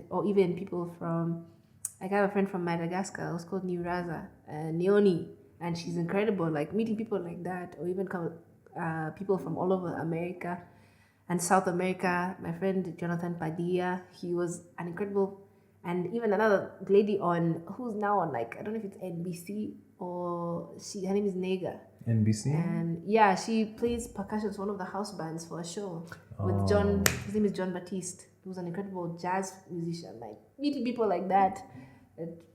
or even people from, I have a friend from Madagascar who's called Neuraza, Neoni, and she's incredible. Like, meeting people like that, or even people from all over America and South America. My friend Jonathan Padilla, he was an incredible, and even another lady who's now on, like, I don't know if it's NBC or her name is Nega. NBC? And yeah, she plays percussion for one of the house bands for a show with John. His name is John Baptiste, who's an incredible jazz musician. Like, meeting people like that,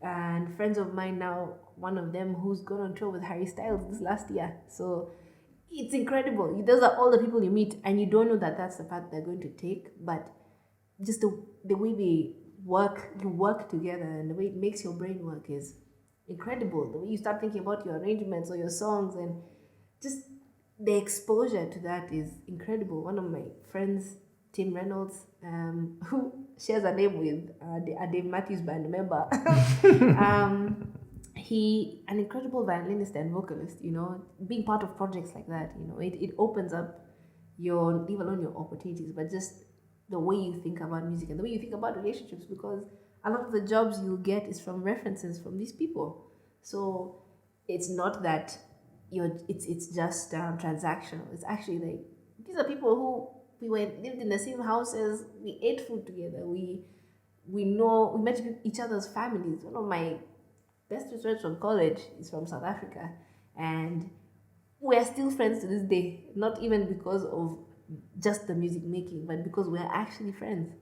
and friends of mine now, one of them who's gone on tour with Harry Styles this last year. So it's incredible. Those are all the people you meet, and you don't know that that's the path they're going to take, but just the way they work, you work together, and the way it makes your brain work is incredible. The way you start thinking about your arrangements or your songs, and just the exposure to that is incredible. One of my friends, Tim Reynolds, who shares a name with a Dave Matthews Band member, he an incredible violinist and vocalist. Being part of projects like that, it opens up leave alone your opportunities, but just the way you think about music and the way you think about relationships, because a lot of the jobs you get is from references from these people. So it's not that it's just transactional. It's actually like, these are people who lived in the same houses, we ate food together, we met each other's families. One of my best friends from college is from South Africa, and we're still friends to this day, not even because of just the music making, but because we're actually friends,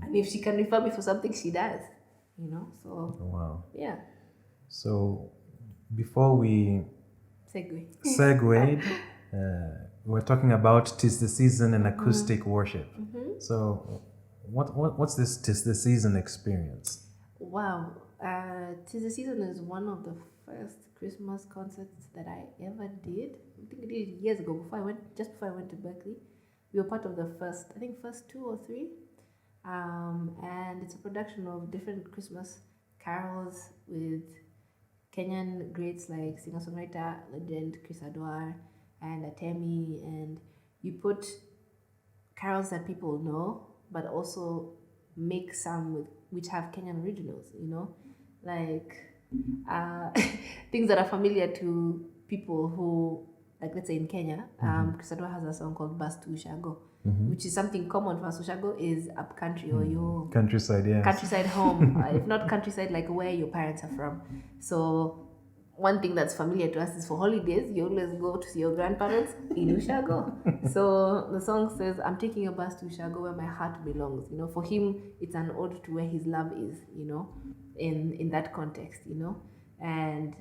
And if she can refer me for something, she does, so. Wow. Yeah. So before we segued, we're talking about 'Tis the Season and acoustic worship. So what's this 'Tis the Season experience? Wow. 'Tis the Season is one of the first Christmas concerts that I ever did. I think I did it years ago, before I went to Berklee. We were part of the first 2 or 3. And it's a production of different Christmas carols with Kenyan greats like singer-songwriter legend Chris Oduor and Atemi, and you put carols that people know, but also make some which have Kenyan originals, like things that are familiar to people who, like, let's say in Kenya, Chris Oduor has a song called Bastu Ushago, which is something common for us. Ushago is up country or your countryside, yes. Countryside home, if not countryside, like where your parents are from. So one thing that's familiar to us is for holidays, you always go to see your grandparents in Ushago. So the song says, I'm taking a bus to Ushago where my heart belongs. You know, for him, it's an ode to where his love is, you know, in that context, you know. And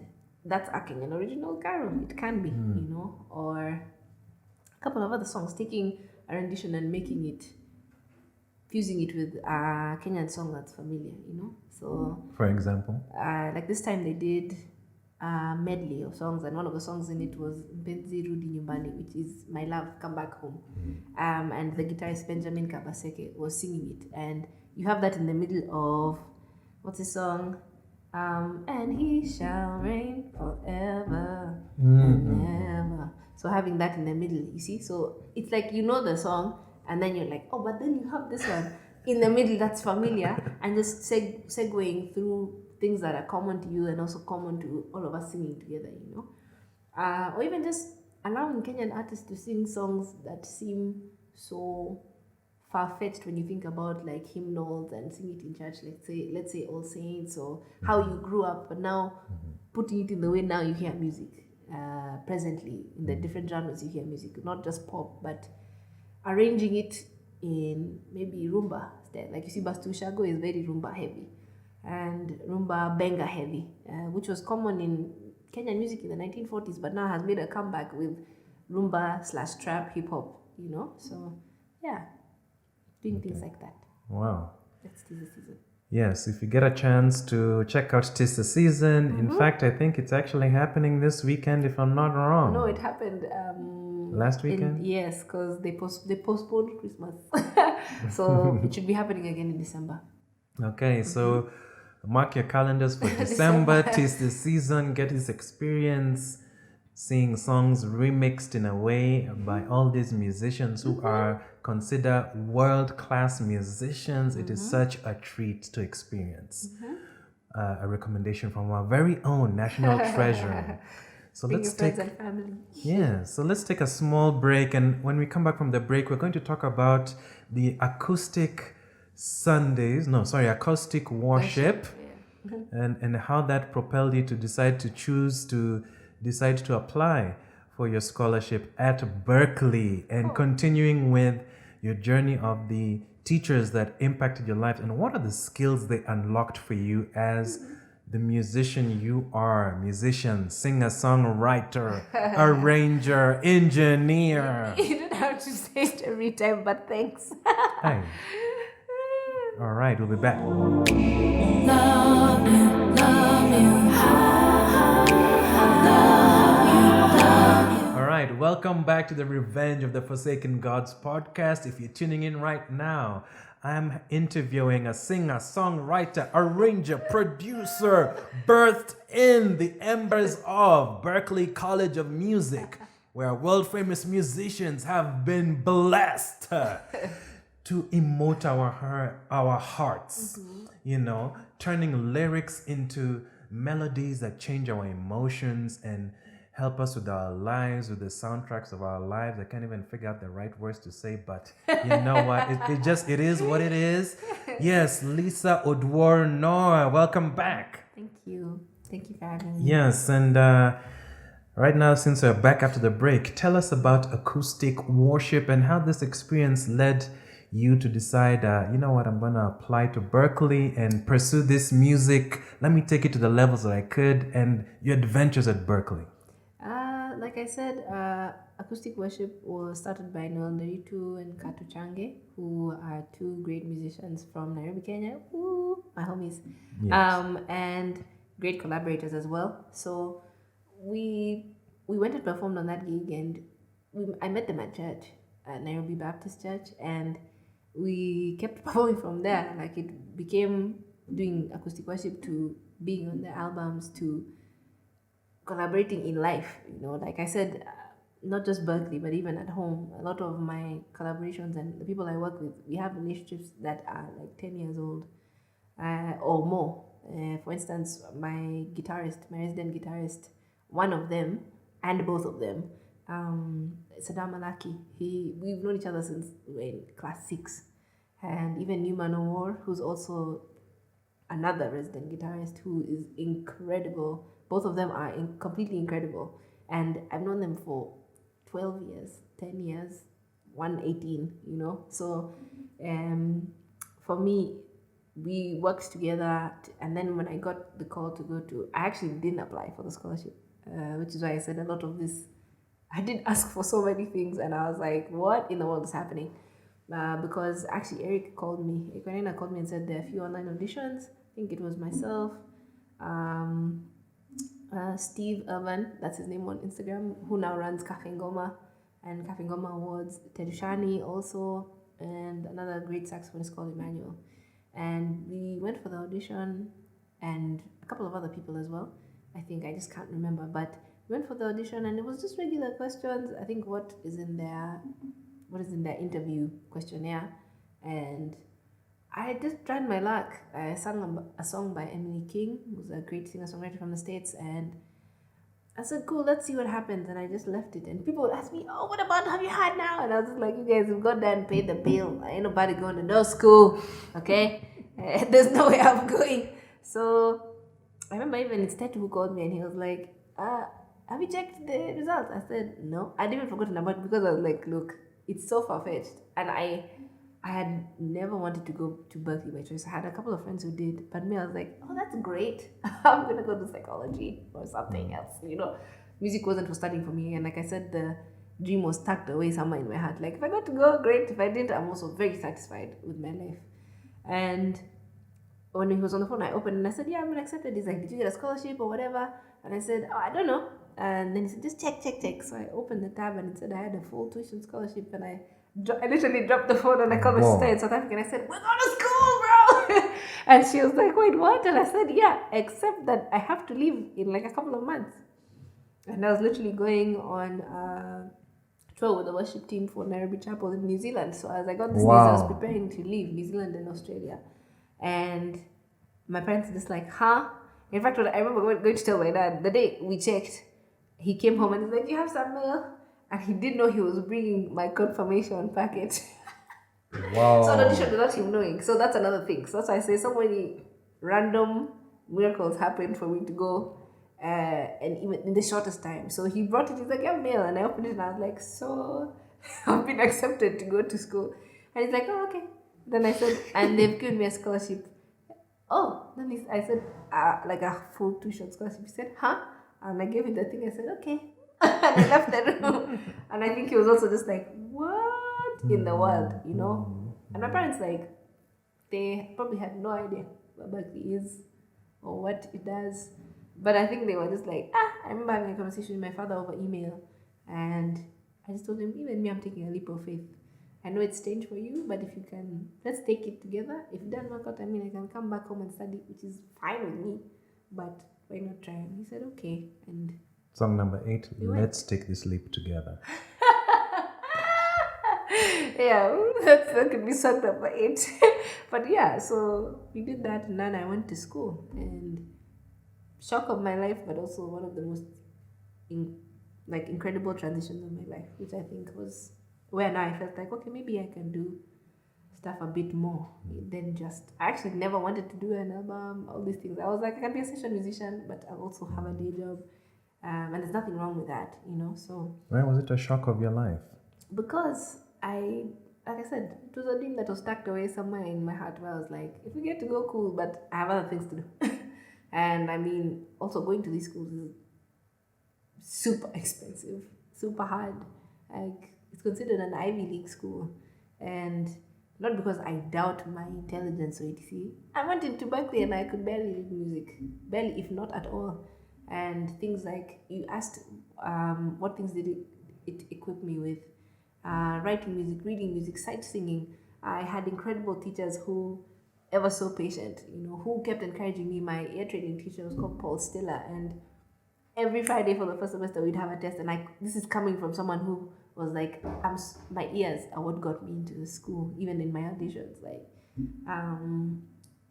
that's a Kenyan original Karo. It can be, you know, or a couple of other songs, taking a rendition and making it, fusing it with a Kenyan song that's familiar, you know. So, for example, like this time they did a medley of songs, and one of the songs in it was Mpenzi Rudi Nyumbani, which is My Love, Come Back Home. And the guitarist Benjamin Kabaseke was singing it, and you have that in the middle of what's the song? And he shall reign forever and ever. So having that in the middle, you see, so it's like you know the song, and then you're like, oh, but then you have this one in the middle that's familiar, and just segueing through things that are common to you and also common to all of us singing together, you know, or even just allowing Kenyan artists to sing songs that seem so far-fetched when you think about like hymnals and sing it in church, let's say All Saints, or how you grew up, but now putting it in the way now you hear music presently in the different genres you hear music, not just pop, but arranging it in maybe rumba instead. Like you see Bastu Shago is very rumba heavy and rumba benga heavy, which was common in Kenyan music in the 1940s, but now has made a comeback with rumba / trap hip hop, you know. So yeah, doing things like that. Wow. That's Tis the Season. Yes, if you get a chance to check out Tis the Season, in fact, I think it's actually happening this weekend, if I'm not wrong. No, it happened last weekend. Yes, because they postponed Christmas, so it should be happening again in December. Okay, so mark your calendars for December. Tis the Season. Get this experience, seeing songs remixed in a way by all these musicians who are considered world-class musicians. It is such a treat to experience. A recommendation from our very own national treasure. So Bring let's your take friends and family. Yeah, so let's take a small break, and when we come back from the break, we're going to talk about the acoustic acoustic worship, and how that propelled you to decide to apply for your scholarship at Berklee, and continuing with your journey of the teachers that impacted your life, and what are the skills they unlocked for you as the musician you are. Musician, singer, songwriter, arranger, engineer. You don't have to say it every time, but thanks. Hey. All right, we'll be back. All right, welcome back to the Revenge of the Forsaken Gods podcast. If you're tuning in right now, I'm interviewing a singer, songwriter, arranger, producer, birthed in the embers of Berklee College of Music, where world-famous musicians have been blessed to emote our hearts, you know, turning lyrics into melodies that change our emotions and help us with our lives, with the soundtracks of our lives. I can't even figure out the right words to say, but you know what? It is what it is. Yes, Lisa Oduor Noah, welcome back. Thank you. Thank you for having me. Yes, and right now, since we're back after the break, tell us about acoustic worship and how this experience led you to decide, you know what, I'm going to apply to Berklee and pursue this music. Let me take it to the levels that I could, and your adventures at Berklee. Like I said, acoustic worship was started by Noel, Nderitu, and Katu Change, who are two great musicians from Nairobi, Kenya. Woo, my homies. Yes. And great collaborators as well. So we went and performed on that gig, and I met them at church, at Nairobi Baptist Church, and we kept performing from there. Like it became doing acoustic worship to being on the albums to collaborating in life, you know. Like I said, not just Berklee, but even at home, a lot of my collaborations and the people I work with, we have relationships that are like 10 years old or more. For instance, my resident guitarist, one of them and both of them, Saddam Malaki, we've known each other since we were in class 6. And even Noel, who's also another resident guitarist who is incredible both of them are completely incredible. And I've known them for 12 years, 10 years, 18, you know. So for me, we worked together. And then when I got the call to go to, I actually didn't apply for the scholarship, which is why I said a lot of this. I did ask for so many things, and I was like, what in the world is happening? Because actually Eric called me. Wanaina called me and said there are a few online auditions. I think it was myself, Steve Irvan, that's his name on Instagram, who now runs Cafe Ngoma and Cafe Ngoma Awards, Tedushani also, and another great saxophonist called Emmanuel. And we went for the audition, and a couple of other people as well. I think I just can't remember, but we went for the audition, and it was just regular questions. I think what is in their interview questionnaire, and I just tried my luck. I sang a song by Emily King, who's a great singer-songwriter from the States, and I said, cool, let's see what happens. And I just left it. And people would ask me, oh, what about Have You Had Now? And I was just like, you guys have got there and paid the bill. Ain't nobody going to no school, okay? There's no way I'm going. So I remember even it's Tetu who called me, and he was like, have you checked the results? I said, no. I'd even forgotten about it because I was like, look, it's so far-fetched. And I had never wanted to go to Berklee by choice. I had a couple of friends who did, but me, I was like, oh, that's great. I'm going to go to psychology or something else, you know. Music wasn't for studying for me. And like I said, the dream was tucked away somewhere in my heart. Like, if I got to go, great. If I didn't, I'm also very satisfied with my life. And when he was on the phone, I opened and I said, yeah, I'm accepted. He's like, did you get a scholarship or whatever? And I said, oh, I don't know. And then he said, just check. So I opened the tab and it said I had a full tuition scholarship, and I literally dropped the phone and I called my sister in South Africa and I said, we're going to school, bro! And she was like, wait, what? And I said, yeah, except that I have to leave in like a couple of months. And I was literally going on tour with the worship team for Nairobi Chapel in New Zealand. So as I got this news, I was preparing to leave New Zealand and Australia. And my parents were just like, huh? In fact, I remember going to tell my dad, the day we checked, he came home and he's like, you have some mail? And he didn't know he was bringing my confirmation packet. Wow. So an audition without him knowing. So that's another thing. So that's why I say so many random miracles happened for me to go, and even in the shortest time. So he brought it, he's like, yeah, mail. And I opened it and I was like, so I've been accepted to go to school. And he's like, oh, okay. Then I said, and they've given me a scholarship. Oh, then I said, like a full tuition scholarship. He said, huh? And I gave him the thing. I said, okay. And I left the room. And I think he was also just like, what in the world, you know? And my parents, like, they probably had no idea what Berklee is or what it does. But I think they were just like, I remember having a conversation with my father over email. And I just told him, even me, I'm taking a leap of faith. I know it's strange for you, but if you can, let's take it together. If it doesn't work out, I mean, I can come back home and study, which is fine with me. But why not try? And he said, okay. And song number 8, let's take this leap together. Yeah, that could be song number 8. But yeah, so we did that, and then I went to school. And shock of my life, but also one of the most incredible transitions of my life, which I think was where now I felt like, okay, maybe I can do stuff a bit more than just, I actually never wanted to do an album, all these things. I was like, I can be a session musician, but I also have a day job. And there's nothing wrong with that, you know, so. Why was it a shock of your life? Because like I said, it was a dream that was tucked away somewhere in my heart where I was like, if we get to go, cool, but I have other things to do. And I mean, also going to these schools is super expensive, super hard. Like, it's considered an Ivy League school. And not because I doubt my intelligence or etc. I went into Berklee and I could barely read music. Barely, if not at all. And things like, you asked what things did it equip me with? Writing music, reading music, sight singing. I had incredible teachers who ever so patient, you know, who kept encouraging me. My ear training teacher was called Paul Stiller, and every Friday for the first semester we'd have a test. And this is coming from someone who was like, my ears are what got me into the school, even in my auditions. Like,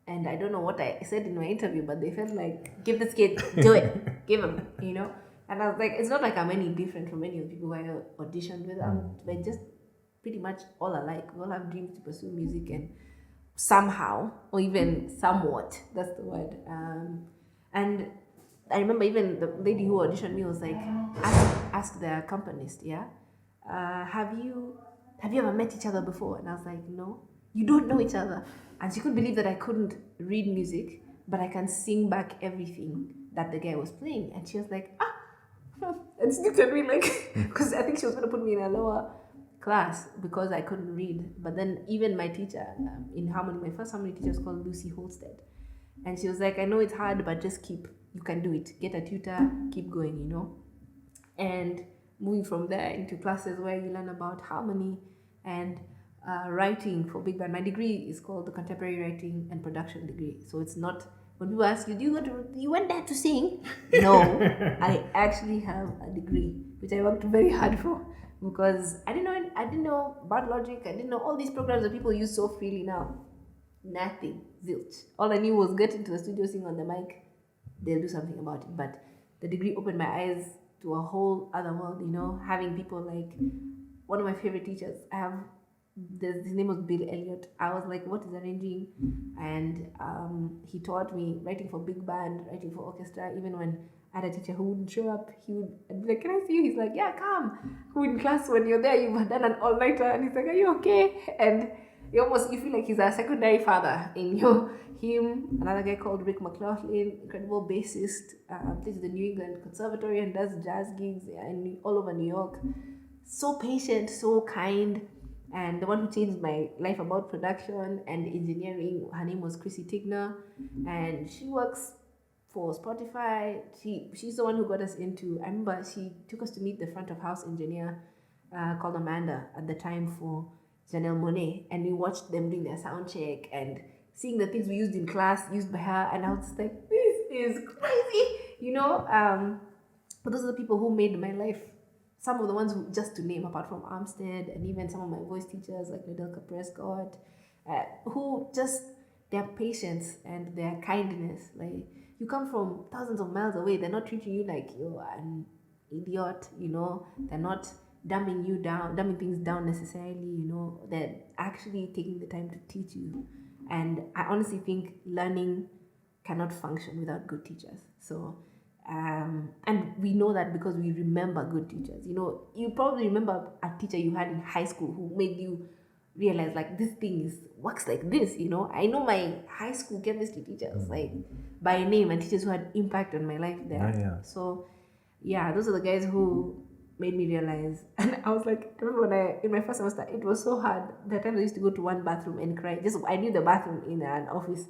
and I don't know what I said in my interview, but they felt like, give this kid, do it, give him, you know. And I was like, it's not like I'm any different from any of the people who I auditioned with. We're just pretty much all alike. We all have dreams to pursue music, and somehow, or even somewhat, that's the word. And I remember even the lady who auditioned me was like, ask the accompanist, have you ever met each other before? And I was like, no, you don't know each other. And she couldn't believe that I couldn't read music, but I can sing back everything that the guy was playing. And she was like, and she looked at me like, because I think she was going to put me in a lower class because I couldn't read. But then even my teacher in harmony, my first harmony teacher was called Lucy Holstead. And she was like, I know it's hard, but just you can do it. Get a tutor, keep going, And moving from there into classes where you learn about harmony and writing for big band. My degree is called the Contemporary Writing and Production degree. So it's not, when people ask you, you went there to sing? No, I actually have a degree, which I worked very hard for because I didn't know about Logic. I didn't know all these programs that people use so freely now. Nothing, zilch. All I knew was get into the studio, sing on the mic, they'll do something about it. But the degree opened my eyes to a whole other world, having people like one of my favorite teachers. His name was Bill Elliott. I was like, what is arranging? And he taught me writing for big band, writing for orchestra. Even when I had a teacher who wouldn't show up, I'd be like, can I see you? He's like, yeah, come. Who in class, when you're there, you've done an all-nighter. And he's like, are you okay? And you feel like he's a secondary father in him. Another guy called Rick McLaughlin, incredible bassist, plays at the New England Conservatory and does jazz gigs all over New York. So patient, so kind, and the one who changed my life about production and engineering. Her name was Krissy Tigner, and she works for Spotify. She's the one who got us into. I remember she took us to meet the front of house engineer called Amanda at the time for Janelle Monáe, and we watched them doing their sound check and seeing the things we used in class used by her, and I was like, this is crazy, But those are the people who made my life. Some of the ones who, just to name, apart from Armstead, and even some of my voice teachers like Adelca Prescott, who just, their patience and their kindness, like, you come from thousands of miles away, they're not treating you like you're an idiot, they're not dumbing things down necessarily, they're actually taking the time to teach you. And I honestly think learning cannot function without good teachers. So, and we know that because we remember good teachers. You probably remember a teacher you had in high school who made you realize like this thing works like this. I know my high school chemistry teachers like by name and teachers who had impact on my life there. Yeah. So, those are the guys who made me realize. And I was like, I remember when in my first semester, it was so hard. The time I used to go to one bathroom and cry. I knew the bathroom in an office,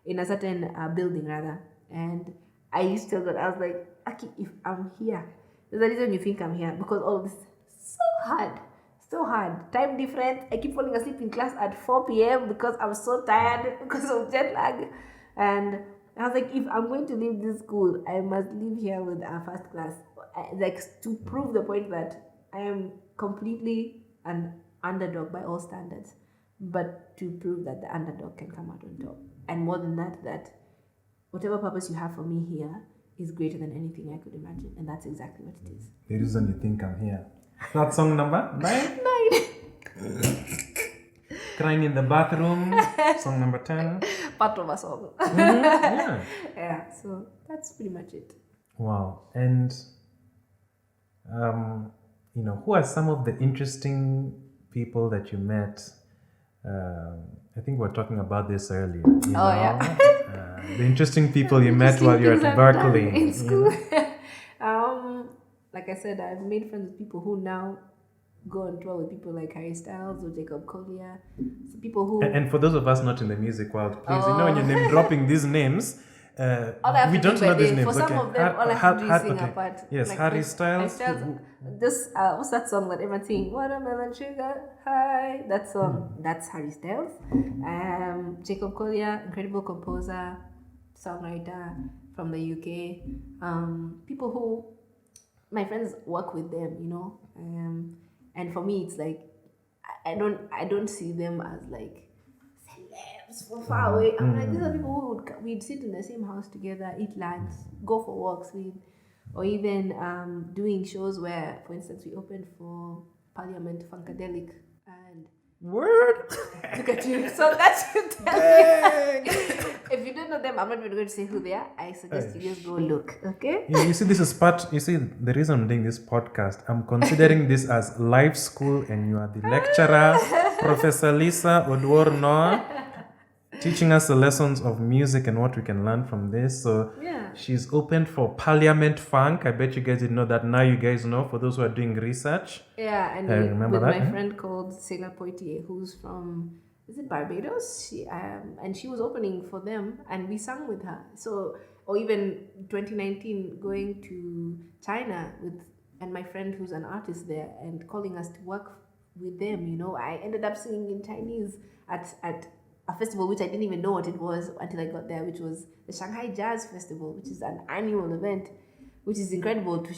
in a certain building rather. And I used to tell that, I was like, Aki, if I'm here, there's a reason you think I'm here, because all of this is so hard. Time difference. I keep falling asleep in class at 4 p.m. because I'm so tired because of jet lag. And I was like, if I'm going to leave this school, I must leave here with a first class. Like, to prove the point that I am completely an underdog by all standards, but to prove that the underdog can come out on top. And more than that, that whatever purpose you have for me here is greater than anything I could imagine. And that's exactly what it is. The reason you think I'm here. That song number 9? 9. Crying in the Bathroom, song number 10. Part of a song. Yeah. Yeah, so that's pretty much it. Wow. And, who are some of the interesting people that you met? I think we were talking about this earlier. The interesting people you met while you're at Berklee. In school. Like I said, I've made friends with people who now go on tour with people like Harry Styles or Jacob Collier. So people who... And for those of us not in the music world, please, when you're name dropping these names, we don't know these names. For some of them, all I have to do is sing a part. Yes, like Harry Styles. What's that song that everyone sings? Watermelon sugar high. That song, that's Harry Styles. Jacob Collier, incredible composer, songwriter from the UK. People who my friends work with them, and for me it's like I don't see them as like celebs from far away. I'm like, these are people who we'd sit in the same house together, eat lunch, go for walks with, or even doing shows where, for instance, we opened for Parliament Funkadelic, and Word. Look at you. So that's you tell me. If you don't know them, I'm not even going to say who they are. I suggest you just go look. Okay? Yeah, you see, this is part. You see, the reason I'm doing this podcast, I'm considering this as life school, and you are the lecturer, Professor Lisa Oduor Noah, teaching us the lessons of music and what we can learn from this. So Yeah. she's opened for Parliament Funk. I bet you guys didn't know that. Now you guys know. For those who are doing research. Yeah, and remember with that, my eh? friend called Sela Poitier, who's from, is it Barbados? And she was opening for them, and we sang with her. So, or even 2019, going to China and my friend who's an artist there, and calling us to work with them. You know, I ended up singing in Chinese at a festival which I didn't even know what it was until I got there, which was the Shanghai Jazz Festival, which is an annual event, which is incredible, to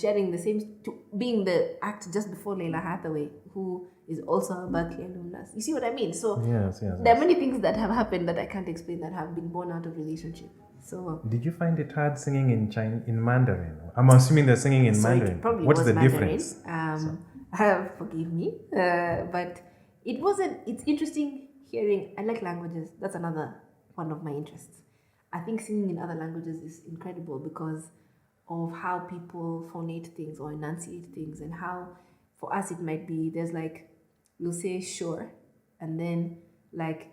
being the act just before Leila Hathaway, who is also a Berklee alumnus. You see what I mean? So Yes. there are many things that have happened that I can't explain that have been born out of relationship. So Did you find it hard singing in Mandarin? I'm assuming they're singing in Mandarin. it probably What's was the Mandarin. difference? Forgive me, but it wasn't. It's interesting hearing. I like languages. That's another one of my interests. I think singing in other languages is incredible because of how people phonate things or enunciate things, and how for us it might be there's like, we'll say sure, and then like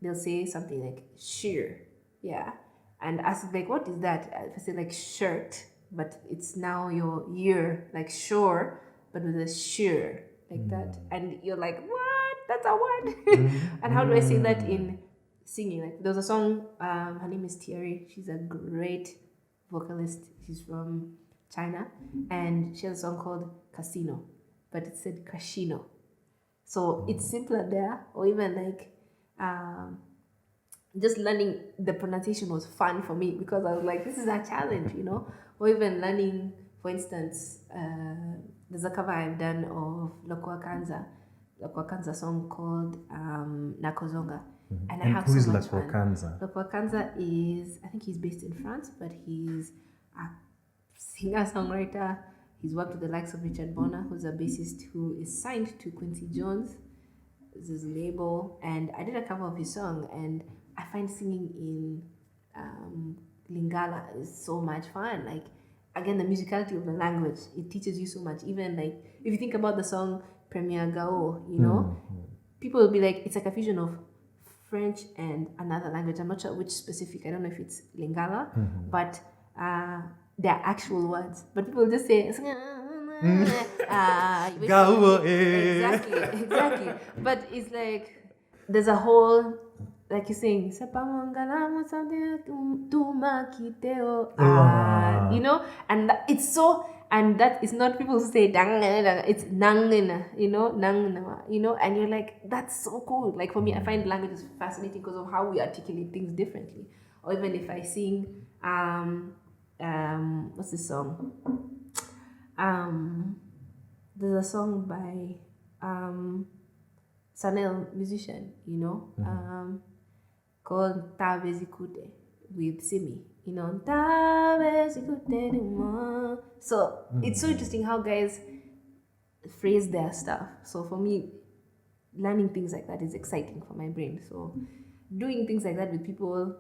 they'll say something like sure, yeah, and us it's like, what is that? If I say like shirt, but it's now your year, like sure, but with a sure like that, and you're like, what? That's a word. And how do I say that in singing? Like there's a song, her name is Tori. She's a great vocalist. She's from China, and she has a song called Casino, but it said Casino. So it's simpler there, or even like just learning the pronunciation was fun for me because I was like, this is a challenge, you know. Or even learning, for instance, there's a cover I've done of Lokwa Kanza song called Nakozonga. And I have who is so much Lokwa fun. Kanza? Lokwa Kanza is, I think he's based in France, but he's a singer-songwriter. He's worked with the likes of Richard Bonner, who's a bassist who is signed to Quincy Jones, his label. And I did a cover of his song, and I find singing in Lingala is so much fun. Like, again, the musicality of the language, it teaches you so much. Even like, if you think about the song Premier Gao, you know, people will be like, it's like a fusion of French and another language. I'm not sure which specific. I don't know if it's Lingala, but they're actual words. But people just say, exactly. But it's like, there's a whole, like you're saying, you know, and it's so, and that is not people who say it's nangena, you know, nangena, you know, and you're like, that's so cool. Like for me, I find languages fascinating because of how we articulate things differently. Or even if I sing, what's this song? There's a song by Sanel musician, you know, called Tavezikute with Simi, you know, Tavezikute. So it's so interesting how guys phrase their stuff. So for me, learning things like that is exciting for my brain. So doing things like that with people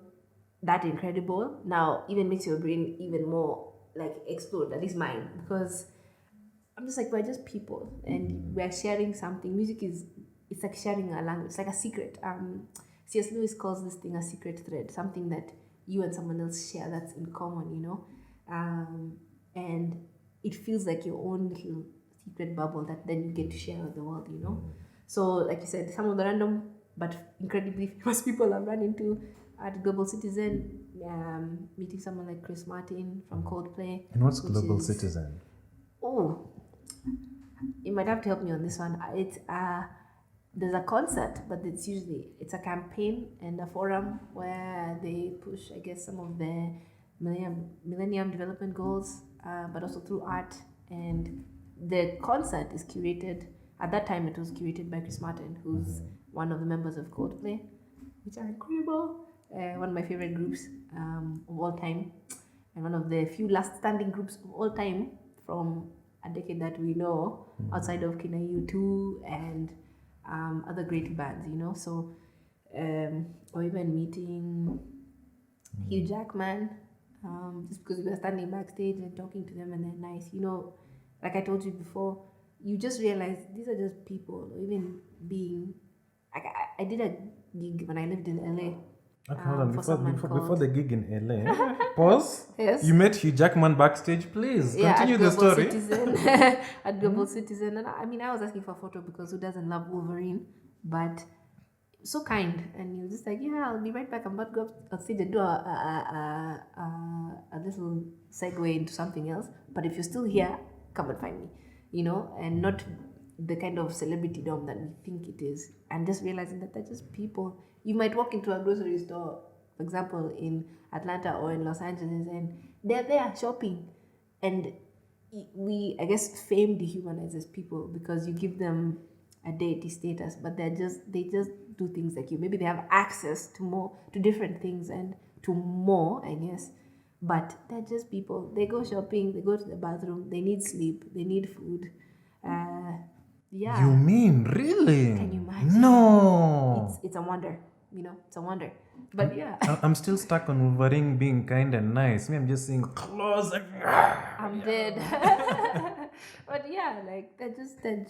that incredible now even makes your brain even more like explode, at least mine, because I'm just like, we're just people and we're sharing something. Music it's like sharing a language. It's like a secret. C.S. Lewis calls this thing a secret thread, something that you and someone else share that's in common, you know, and it feels like your own little secret bubble that then you get to share with the world, you know. So like you said, some of the random but incredibly famous people I've run into at Global Citizen, meeting someone like Chris Martin from Coldplay. And what's Global Citizen? Oh, you might have to help me on this one. It's there's a concert, but it's a campaign and a forum where they push, I guess, some of the Millennium Development Goals, but also through art. And the concert is curated. At that time, it was curated by Chris Martin, who's one of the members of Coldplay, which are incredible. One of my favorite groups of all time, and one of the few last standing groups of all time from a decade that we know, outside of Kina U2 and other great bands, you know. So, or even meeting Hugh Jackman, just because we were standing backstage and talking to them and they're nice, you know. Like I told you before, you just realize these are just people. Or even being, like I did a gig when I lived in LA. Okay, hold on. For someone Before the gig in LA, pause. Yes. You met Hugh Jackman backstage. Please Yeah, continue at the Global story. Citizen. At Global Citizen. And I mean, I was asking for a photo because who doesn't love Wolverine? But so kind. And he was just like, yeah, I'll be right back. I'm about to go up stage and do a little segue into something else. But if you're still here, come and find me. You know, and not the kind of celebrity dom that we think it is. And just realizing that they're just people. You might walk into a grocery store, for example, in Atlanta or in Los Angeles, and they're there shopping. And we, I guess, fame dehumanizes people because you give them a deity status, but they just do things like you. Maybe they have access to different things and to more, I guess. But they're just people. They go shopping, they go to the bathroom, they need sleep, they need food. Yeah. You mean really? Can you imagine? No. It's a wonder. You know, it's a wonder. But yeah. I'm still stuck on Wolverine being kind and nice. Me, I'm just saying close. I'm dead. But yeah, like they're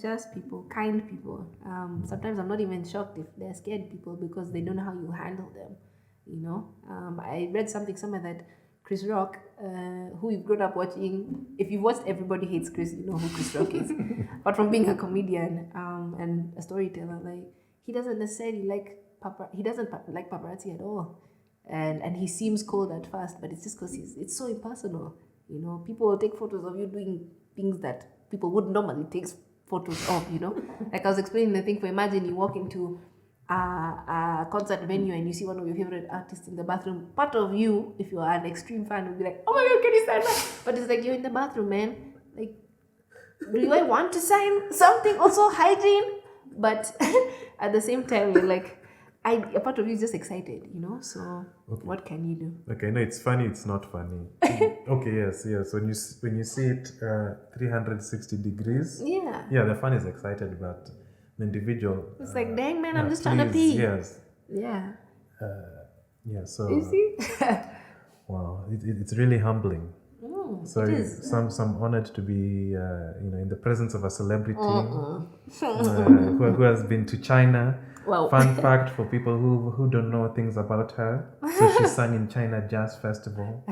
just people, kind people. Sometimes I'm not even shocked if they're scared people because they don't know how you handle them. You know, I read something somewhere that Chris Rock, who you've grown up watching, if you've watched Everybody Hates Chris, you know who Chris Rock is. But from being a comedian and a storyteller, like he doesn't necessarily like paparazzi at all, and he seems cold at first, but it's just because it's so impersonal. You know, people will take photos of you doing things that people would normally take photos of. You know, like I was explaining the thing. For imagine you walk into a concert venue and you see one of your favorite artists in the bathroom. Part of you, if you are an extreme fan, will be like, "Oh my God, can you sign that?" But it's like you're in the bathroom, man. Like, do I want to sign something? Also hygiene, but at the same time, you're like. A part of you is just excited, you know. So okay. What can you do? Okay, no, it's funny. It's not funny. Okay, yes. When you see it 360 degrees, yeah, the fan is excited, but the individual. It's like, dang man, I'm just trying to pee. Yes. Yeah. Yeah. So. You see? Wow, it's really humbling. So it is. I'm honored to be, in the presence of a celebrity who has been to China. Well, fun fact for people who don't know things about her. So she sang in China Jazz Festival.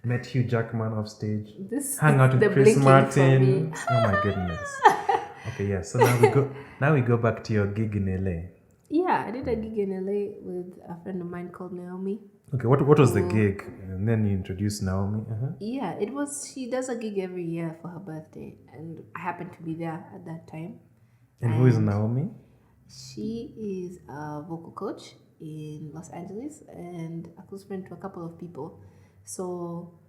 Met Hugh Jackman off stage. Hung out with Chris Martin. Oh my goodness. Okay, yeah. So now we go back to your gig in LA. Yeah, I did a gig in LA with a friend of mine called Naomi. Okay, what was the gig? And then you introduced Naomi. Yeah, it was. She does a gig every year for her birthday, and I happened to be there at that time. And who is Naomi? She is a vocal coach in Los Angeles and a close friend to a couple of people. So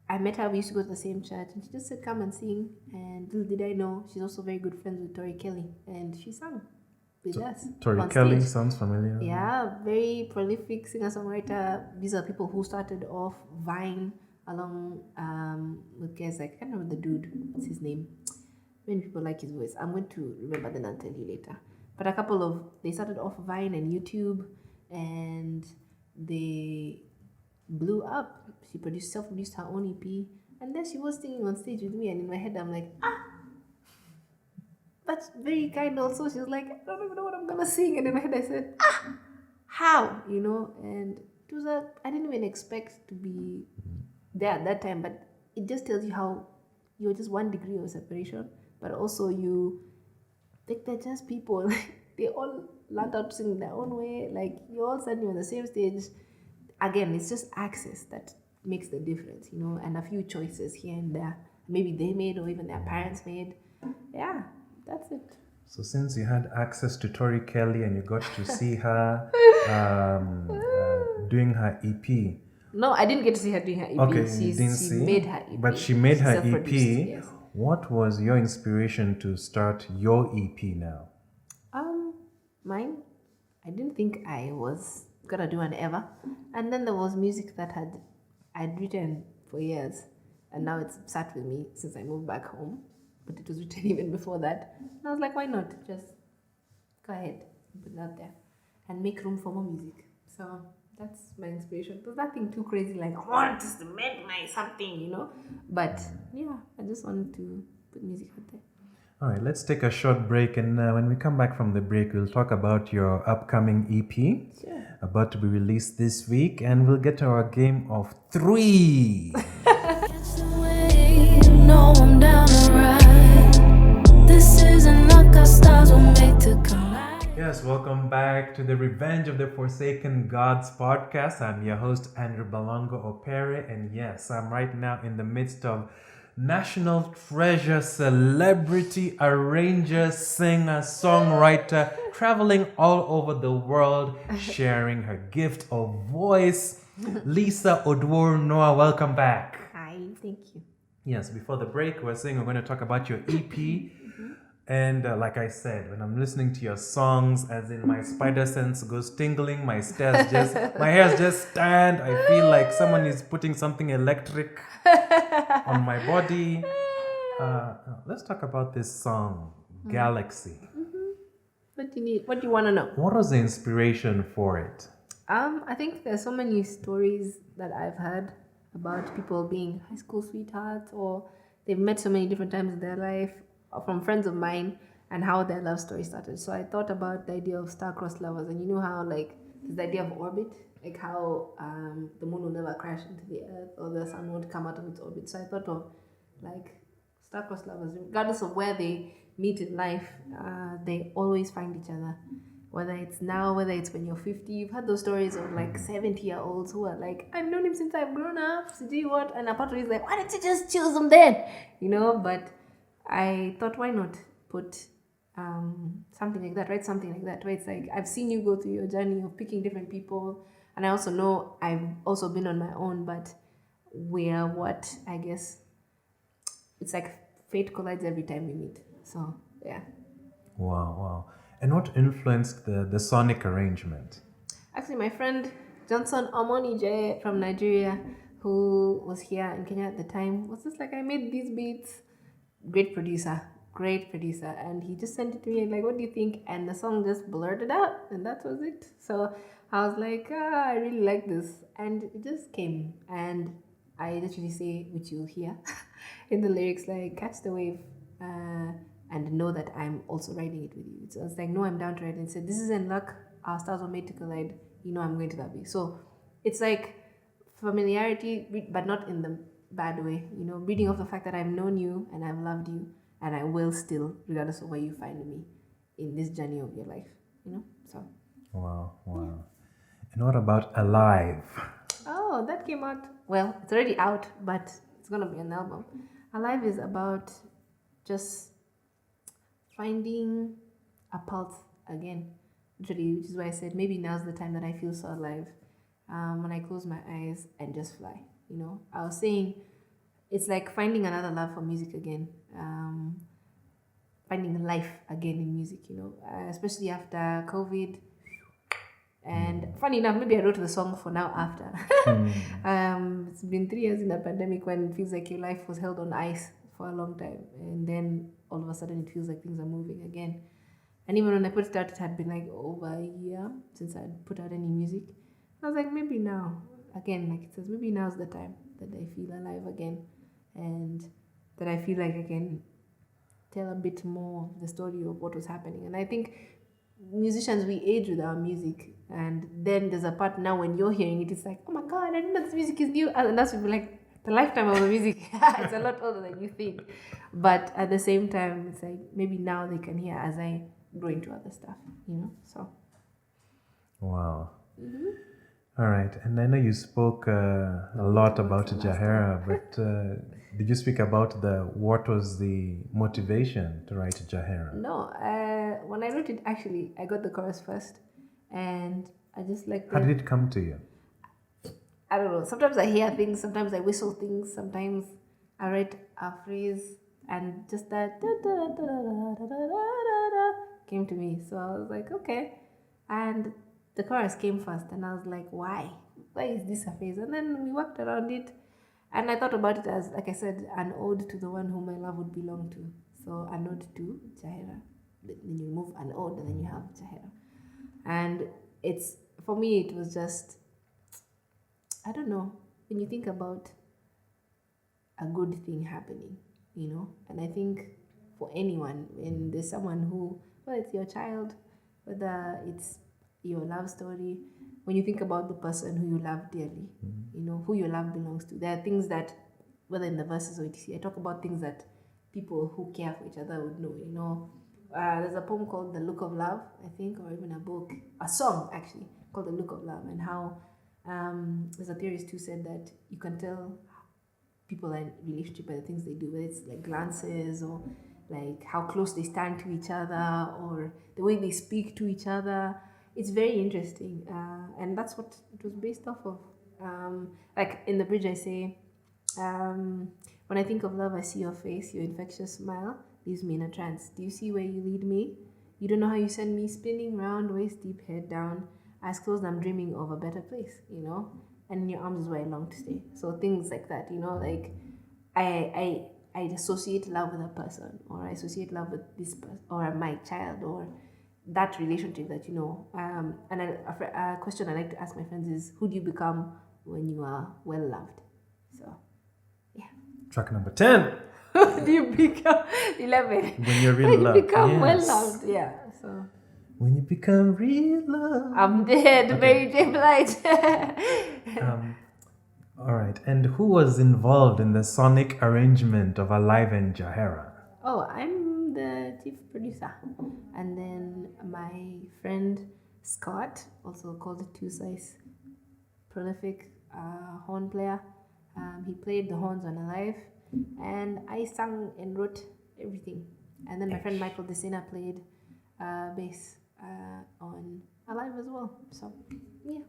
I met her, we used to go to the same church, and she just said, come and sing. And little did I know, she's also very good friends with Tori Kelly, and she sang with us. Tori Kelly sounds familiar. Yeah, very prolific singer-songwriter. These are people who started off Vine along with guys like, I can't remember the dude, what's his name? Many people like his voice. I'm going to remember, then I'll tell you later. But they started off Vine and YouTube, and they blew up. She self-produced her own EP, and then she was singing on stage with me, and in my head I'm like, that's very kind also. She was like, I don't even know what I'm gonna sing, and in my head I said, how? You know, and it was I didn't even expect to be there at that time, but it just tells you how you're just 1 degree of separation, but also they're just people. They all learned how to sing in their own way. Like, you're all standing on the same stage. Again, it's just access that makes the difference, you know, and a few choices here and there. Maybe they made or even their parents made. Yeah, that's it. So since you had access to Tori Kelly and you got to see her doing her EP. No, I didn't get to see her doing her EP. Okay, you didn't see? She made her EP. But she made her EP. Yes. What was your inspiration to start your EP now? Mine, I didn't think I was gonna do an ever. And then there was music that I'd written for years, and now it's sat with me since I moved back home. But it was written even before that. And I was like, why not? Just go ahead, put it out there, and make room for more music. So that's my inspiration. There's nothing too crazy like I want to make my something, you know. But yeah, I just wanted to put music out there. All right, let's take a short break, and when we come back from the break, we'll talk about your upcoming EP, about to be released this week, and we'll get to our game of 3. I'm down to ride. This isn't like our stars were made to collide. Yes, welcome back to the Revenge of the Forsaken Gods podcast. I'm your host, Andrew Balongo Opere, and yes, I'm right now in the midst of national treasure, celebrity, arranger, singer, songwriter, traveling all over the world, sharing her gift of voice. Lisa Oduor Noah, welcome back. Hi, thank you. Yes, before the break, we're saying we're going to talk about your EP. And like I said, when I'm listening to your songs, as in my spider sense goes tingling, my hairs just stand. I feel like someone is putting something electric on my body. Let's talk about this song, Galaxy. What do you need? What do you want to know? What was the inspiration for it? I think there's so many stories that I've heard about people being high school sweethearts, or they've met so many different times in their life, from friends of mine, and how their love story started. So I thought about the idea of star-crossed lovers, and you know how like there's the idea of orbit, like how the moon will never crash into the earth, or the sun won't come out of its orbit. So I thought of like star-crossed lovers, regardless of where they meet in life, they always find each other. Whether it's now, whether it's when you're 50, you've heard those stories of like 70-year-olds who are like, I've known him since I've grown up, so do you what? And a part of it is like, why didn't you just choose him then? You know, but I thought, why not put something like that, write something like that, where it's like, I've seen you go through your journey of picking different people, and I also know I've also been on my own, but we're what, I guess, it's like fate collides every time we meet. So, yeah. Wow. And what influenced the sonic arrangement? Actually, my friend Johnson Omonije from Nigeria, who was here in Kenya at the time, was just like, I made these beats. Great producer. And he just sent it to me and like, what do you think? And the song just blurted out, and that was it. So I was like, I really like this. And it just came. And I literally say, which you'll hear in the lyrics, like, catch the wave. And know that I'm also riding it with you. So it's like, no, I'm down to ride. And said, this isn't luck. Our stars were made to collide. You know, I'm going to that way. So it's like familiarity, but not in the bad way. You know, reading off the fact that I've known you and I've loved you, and I will still, regardless of where you find me in this journey of your life. You know, so. Wow. And what about Alive? Oh, that came out. Well, it's already out, but it's gonna be an album. Alive is about just finding a pulse again, literally, which is why I said maybe now's the time that I feel so alive. When I close my eyes and just fly, you know. I was saying it's like finding another love for music again, finding life again in music, you know, especially after COVID. And funny enough, maybe I wrote the song for now after. It's been 3 years in the pandemic when it feels like your life was held on ice for a long time, and then all of a sudden it feels like things are moving again. And even when I put it out, it had been like over a year since I had put out any music. I was like, maybe now, again, like it says, maybe now's the time that I feel alive again, and that I feel like I can tell a bit more of the story of what was happening. And I think musicians, we age with our music, and then there's a part now when you're hearing it, it's like, oh my God, I didn't know this music is new, and that's like the lifetime of the music. It's a lot older than you think, but at the same time, it's like maybe now they can hear as I grow into other stuff, you know. So. Wow. All right, and I know you spoke a lot about Jahera, but did you speak about what was the motivation to write Jahera? No, when I wrote it, actually, I got the chorus first, and I just like. How did it come to you? I don't know. Sometimes I hear things, sometimes I whistle things, sometimes I write a phrase, and just that came to me. So I was like, okay, and the chorus came first, and I was like, why is this a phrase? And then we worked around it, and I thought about it as, like I said, an ode to the one whom my love would belong to. So an ode to Jahera. then you remove an Od, and then you have Jahera. And it's, for me, it was just, I don't know, when you think about a good thing happening, you know, and I think for anyone, when there's someone who, whether it's your child, whether it's your love story, when you think about the person who you love dearly, you know, who your love belongs to, there are things that, whether in the verses or etc., I talk about things that people who care for each other would know, you know. There's a poem called The Look of Love, I think, or even a book, a song actually, called The Look of Love, and how there's a theorist who said that you can tell people are in relationship by the things they do, whether it's like glances or like how close they stand to each other or the way they speak to each other. It's very interesting, and that's what it was based off of. Like in the bridge I say, when I think of love, I see your face, your infectious smile leaves me in a trance. Do you see where you lead me? You don't know how you send me spinning round, waist deep, head down, eyes closed, I'm dreaming of a better place, you know? And in your arms is where I long to stay. So things like that, you know, like I associate love with a person, or I associate love with this person, or my child, or that relationship that, you know. And a question I like to ask my friends is, who do you become when you are well loved? So, yeah. Track number 10. Do you become 11? When you're real love. You become Yes. well loved, yeah. So When you become real love. I'm dead, Okay. Mary J. Blige. All right. And who was involved in the sonic arrangement of Alive and Jahera? Oh, I'm the chief producer. And then my friend Scott, also called the Two Size, prolific horn player. He played the horns on Alive, and I sang and wrote everything. And then my friend Michael Desina played bass on Alive as well. So, yeah,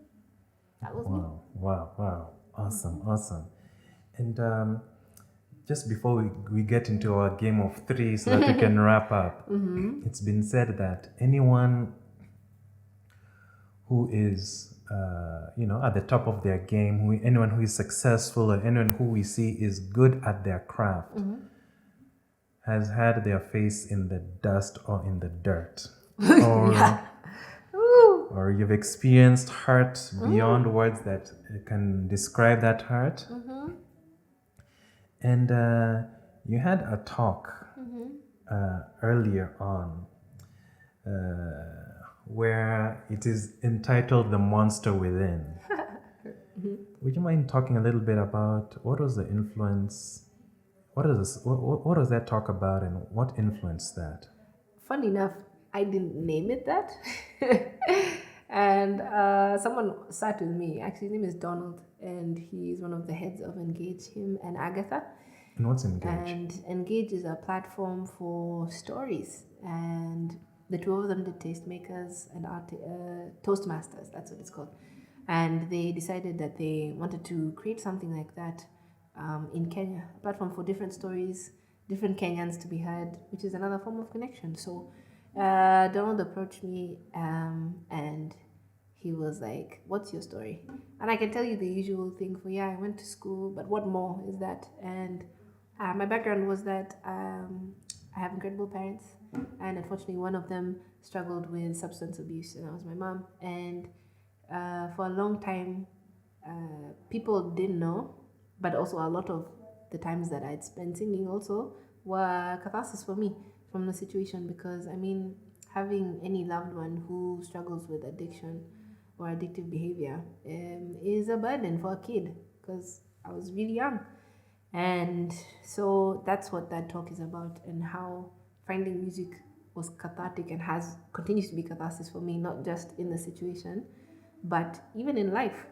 that was me. Wow. Awesome. And just before we get into our game of three so that we can wrap up, it's been said that anyone who is, at the top of their game, anyone who is successful, or anyone who we see is good at their craft, has had their face in the dust or in the dirt. Or you've experienced hurt beyond words that can describe that hurt. And you had a talk earlier on where it is entitled The Monster Within. Would you mind talking a little bit about what was the influence? What does that talk about, and what influenced that? Funny enough, I didn't name it that. And someone sat with me. Actually, his name is Donald, and he's one of the heads of Engage, him and Agatha. And what's Engage? And Engage is a platform for stories. And the two of them did tastemakers and Toastmasters, that's what it's called. And they decided that they wanted to create something like that in Kenya, a platform for different stories, different Kenyans to be heard, which is another form of connection. So Donald approached me and he was like, what's your story? And I can tell you the usual thing for, I went to school, but what more is that? And my background was that I have incredible parents, and unfortunately one of them struggled with substance abuse, and that was my mom. And for a long time, people didn't know, but also a lot of the times that I'd spent singing also were catharsis for me from the situation, because having any loved one who struggles with addiction or addictive behavior is a burden for a kid, because I was really young. And so that's what that talk is about, and how finding music was cathartic and continues to be catharsis for me, not just in the situation, but even in life.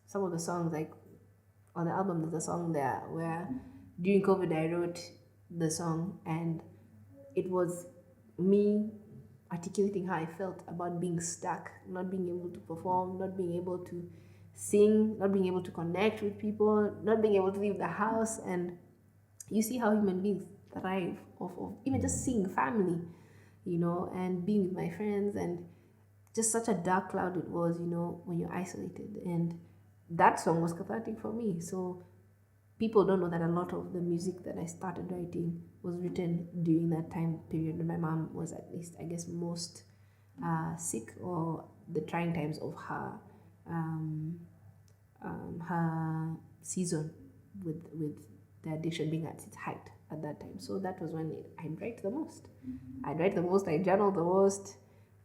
Some of the songs, like on the album, there's a song there where during COVID I wrote the song, and it was me articulating how I felt about being stuck, not being able to perform, not being able to sing, not being able to connect with people, not being able to leave the house. And you see how human beings thrive off of even just seeing family, and being with my friends, and just such a dark cloud it was, when you're isolated. And that song was cathartic for me. So people don't know that a lot of the music that I started writing was written during that time period when my mom was at least, I guess, most sick, or the trying times of her season with the addiction being at its height at that time. So that was when I'd write the most. I journal the most.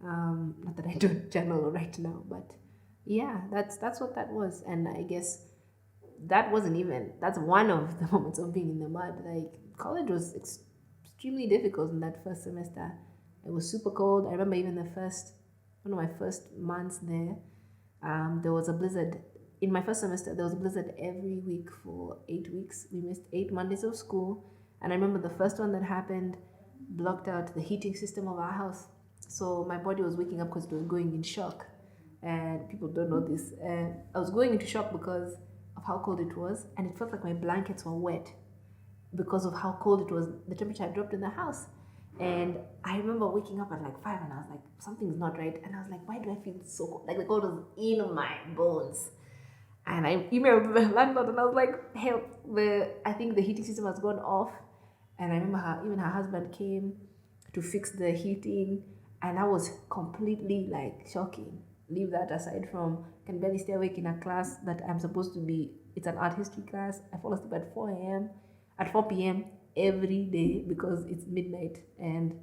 Not that I don't journal right now, but yeah, that's what that was. And I guess that's one of the moments of being in the mud. Like, college was extremely difficult in that first semester. It was super cold. I remember even one of my first months there, there was a blizzard. In my first semester, there was a blizzard every week for 8 weeks. We missed 8 Mondays of school. And I remember the first one that happened blocked out the heating system of our house. So my body was waking up because it was going in shock. And people don't know this. I was going into shock because of how cold it was. And it felt like my blankets were wet because of how cold it was. The temperature had dropped in the house. And I remember waking up at like 5 and I was like, something's not right. And I was like, why do I feel so cold? Like the cold was in my bones. And I emailed the landlord and I was like, help, I think the heating system has gone off. And I remember her husband came to fix the heating, and that was completely like shocking. Leave that aside from, I can barely stay awake in a class that I'm supposed to be, it's an art history class. I fall asleep at 4 p.m. every day because it's midnight, and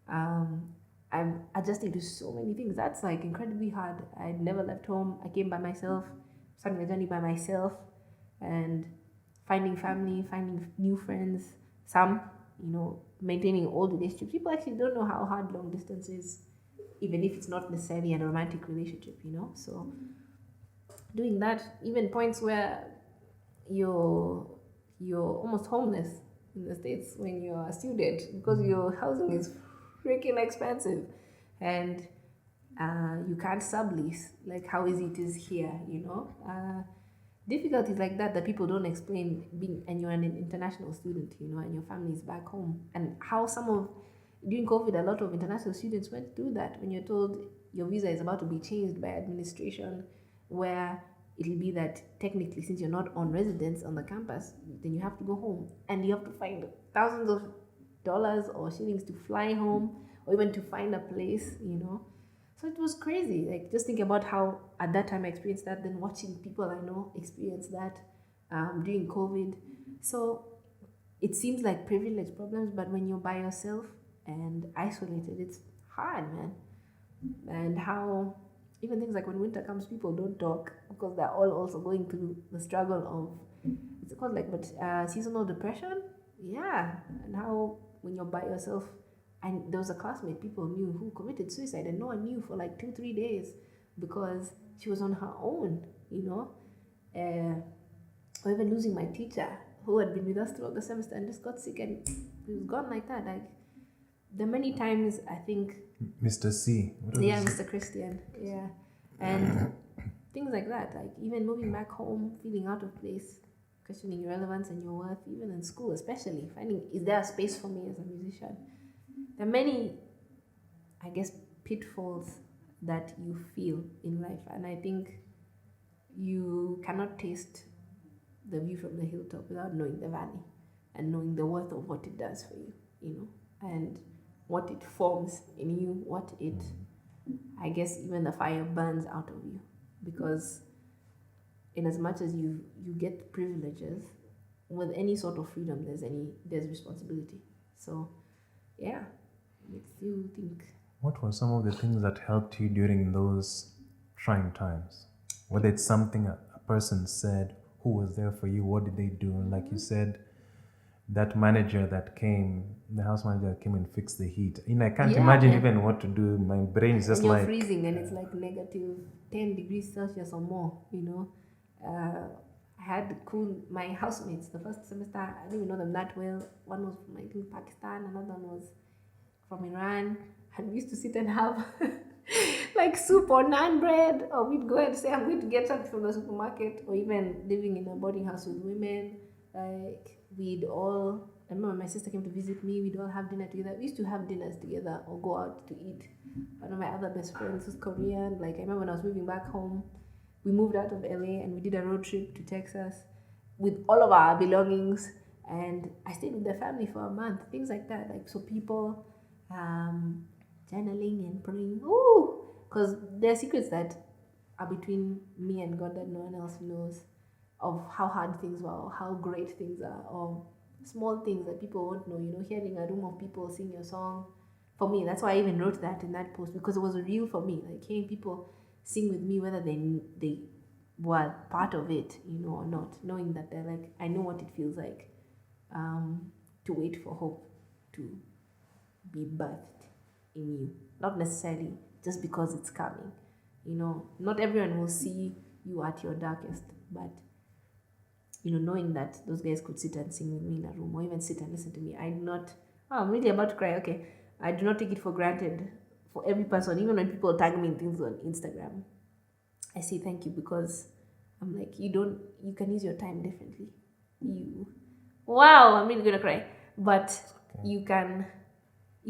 I'm adjusting to so many things. That's like incredibly hard. I never left home. I came by myself, starting my journey by myself, and finding family, finding new friends, some, maintaining old relationships. People actually don't know how hard long distance is, even if it's not necessarily a romantic relationship, So doing that, even points where you're almost homeless in the States when you're a student because your housing is freaking expensive, and you can't sublease like how easy it is here, difficulties like that people don't explain, and you're an international student, and your family is back home, and how during COVID, a lot of international students went through that when you're told your visa is about to be changed by administration, where it'll be that technically, since you're not on residence on the campus, then you have to go home, and you have to find thousands of dollars or shillings to fly home, or even to find a place, So it was crazy, like just thinking about how at that time I experienced that, then watching people I know experience that during COVID. So it seems like privilege problems, but when you're by yourself and isolated, it's hard, man. And how even things like when winter comes, people don't talk because they're all also going through the struggle of, it's called seasonal depression. Yeah. And how when you're by yourself, and there was a classmate people knew who committed suicide, and no one knew for like 2-3 days because she was on her own, or even losing my teacher who had been with us throughout the semester and just got sick and he was gone like that. Like, the many times I think Mr. C. Mr. Christian, yeah, and things like that. Like even moving back home, feeling out of place, questioning your relevance and your worth, even in school, especially finding, is there a space for me as a musician? There are many, I guess, pitfalls that you feel in life, and I think you cannot taste the view from the hilltop without knowing the valley and knowing the worth of what it does for you, and what it forms in you, I guess even the fire burns out of you, because in as much as you get privileges, with any sort of freedom, there's responsibility. So, yeah, makes you think. What were some of the things that helped you during those trying times? Whether it's something a person said, who was there for you, what did they do? And like you said, that manager that came, the house manager that came and fixed the heat. I can't imagine even what to do. My brain is just and you're like freezing, and it's like negative 10 degrees Celsius or more, I had my housemates the first semester. I didn't even know them that well. One was from Pakistan, another one was from Iran, and we used to sit and have like soup or naan bread, or we'd go and say, I'm going to get something from the supermarket, or even living in a boarding house with women. Like, I remember my sister came to visit me, we'd all have dinner together. We used to have dinners together or go out to eat. One of my other best friends was Korean. Like, I remember when I was moving back home, we moved out of LA and we did a road trip to Texas with all of our belongings, And I stayed with the family for a month, things like that. Like, so people journaling and praying, because there are secrets that are between me and God that no one else knows, of how hard things were, or how great things are, or small things that people won't know. You know, hearing a room of people sing your song. For me, that's why I even wrote that in that post, because it was real for me. Like, hearing people sing with me, whether they were part of it, you know, or not, knowing that they're like, I know what it feels like to wait for hope to be birthed in you. Not necessarily just because it's coming. You know, not everyone will see you at your darkest, but, you know, knowing that those guys could sit and sing with me in a room, or even sit and listen to me, I'm really about to cry. Okay, I do not take it for granted for every person, even when people tag me in things on Instagram. I say thank you, because I'm like, you can use your time differently. I'm really gonna cry. But you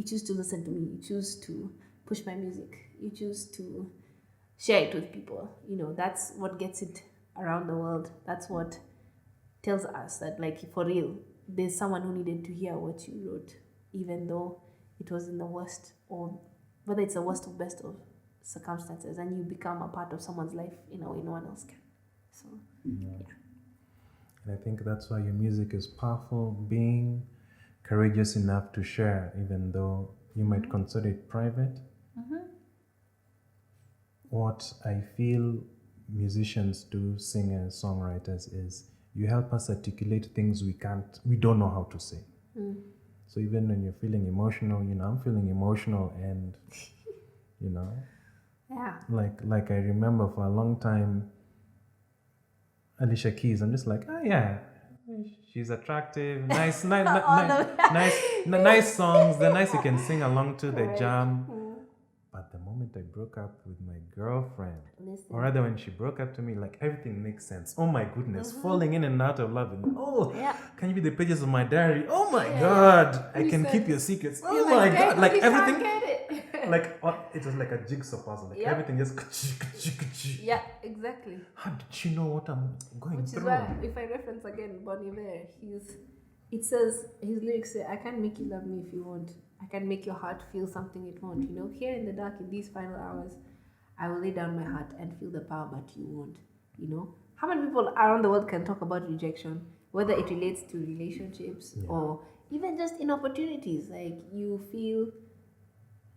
choose to listen to me, you choose to push my music, you choose to share it with people. You know, that's what gets it around the world. That's what tells us that, like, for real, there's someone who needed to hear what you wrote, even though it was in the worst, or whether it's the worst or best of circumstances, and you become a part of someone's life in a way no one else can. So, yeah. And I think that's why your music is powerful, being courageous enough to share, even though you might consider it private. What I feel musicians do, singers, songwriters, is you help us articulate things we don't know how to say. So even when you're feeling emotional, you know, I'm feeling emotional, and, you know, like I remember for a long time, Alicia Keys, I'm just like, oh yeah, she's attractive, nice songs, they're nice, you can sing along to the jam. But the moment I broke up with my girlfriend, or rather when she broke up to me, like, everything makes sense. Oh my goodness, falling in and out of love. And, can you be the pages of my diary? Oh my God, I can keep your secrets. Oh my God, like everything. Like, it was like a jigsaw puzzle. Like everything just. Yeah, exactly. How did you know what I'm going Which through? is why, if I reference again Bon Iver, it says, his lyrics say, I can't make you love me if you won't. I can make your heart feel something it won't. You know, here in the dark, in these final hours, I will lay down my heart and feel the power, but you won't. You know, how many people around the world can talk about rejection, whether it relates to relationships or even just in opportunities? Like, you feel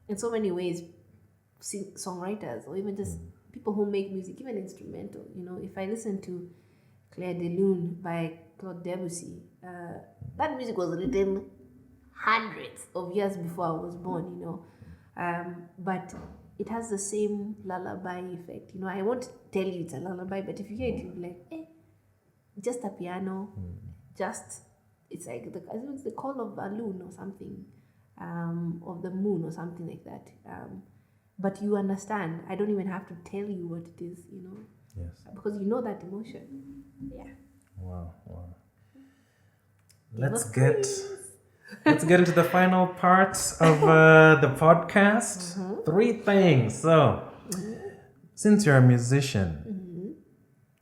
in so many ways, songwriters, or even just people who make music, even instrumental. You know, if I listen to Claire de Lune by Claude Debussy, that music was written hundreds of years before I was born, you know, but it has the same lullaby effect. You know, I won't tell you it's a lullaby, but if you hear it, you'll be like, just a piano, it's like it's the call of a loon or something, of the moon or something like that. But you understand. I don't even have to tell you what it is, you know. Yes. Because you know that emotion. Yeah. Wow. Let's get into the final parts of the podcast. 3 things. So, since you're a musician,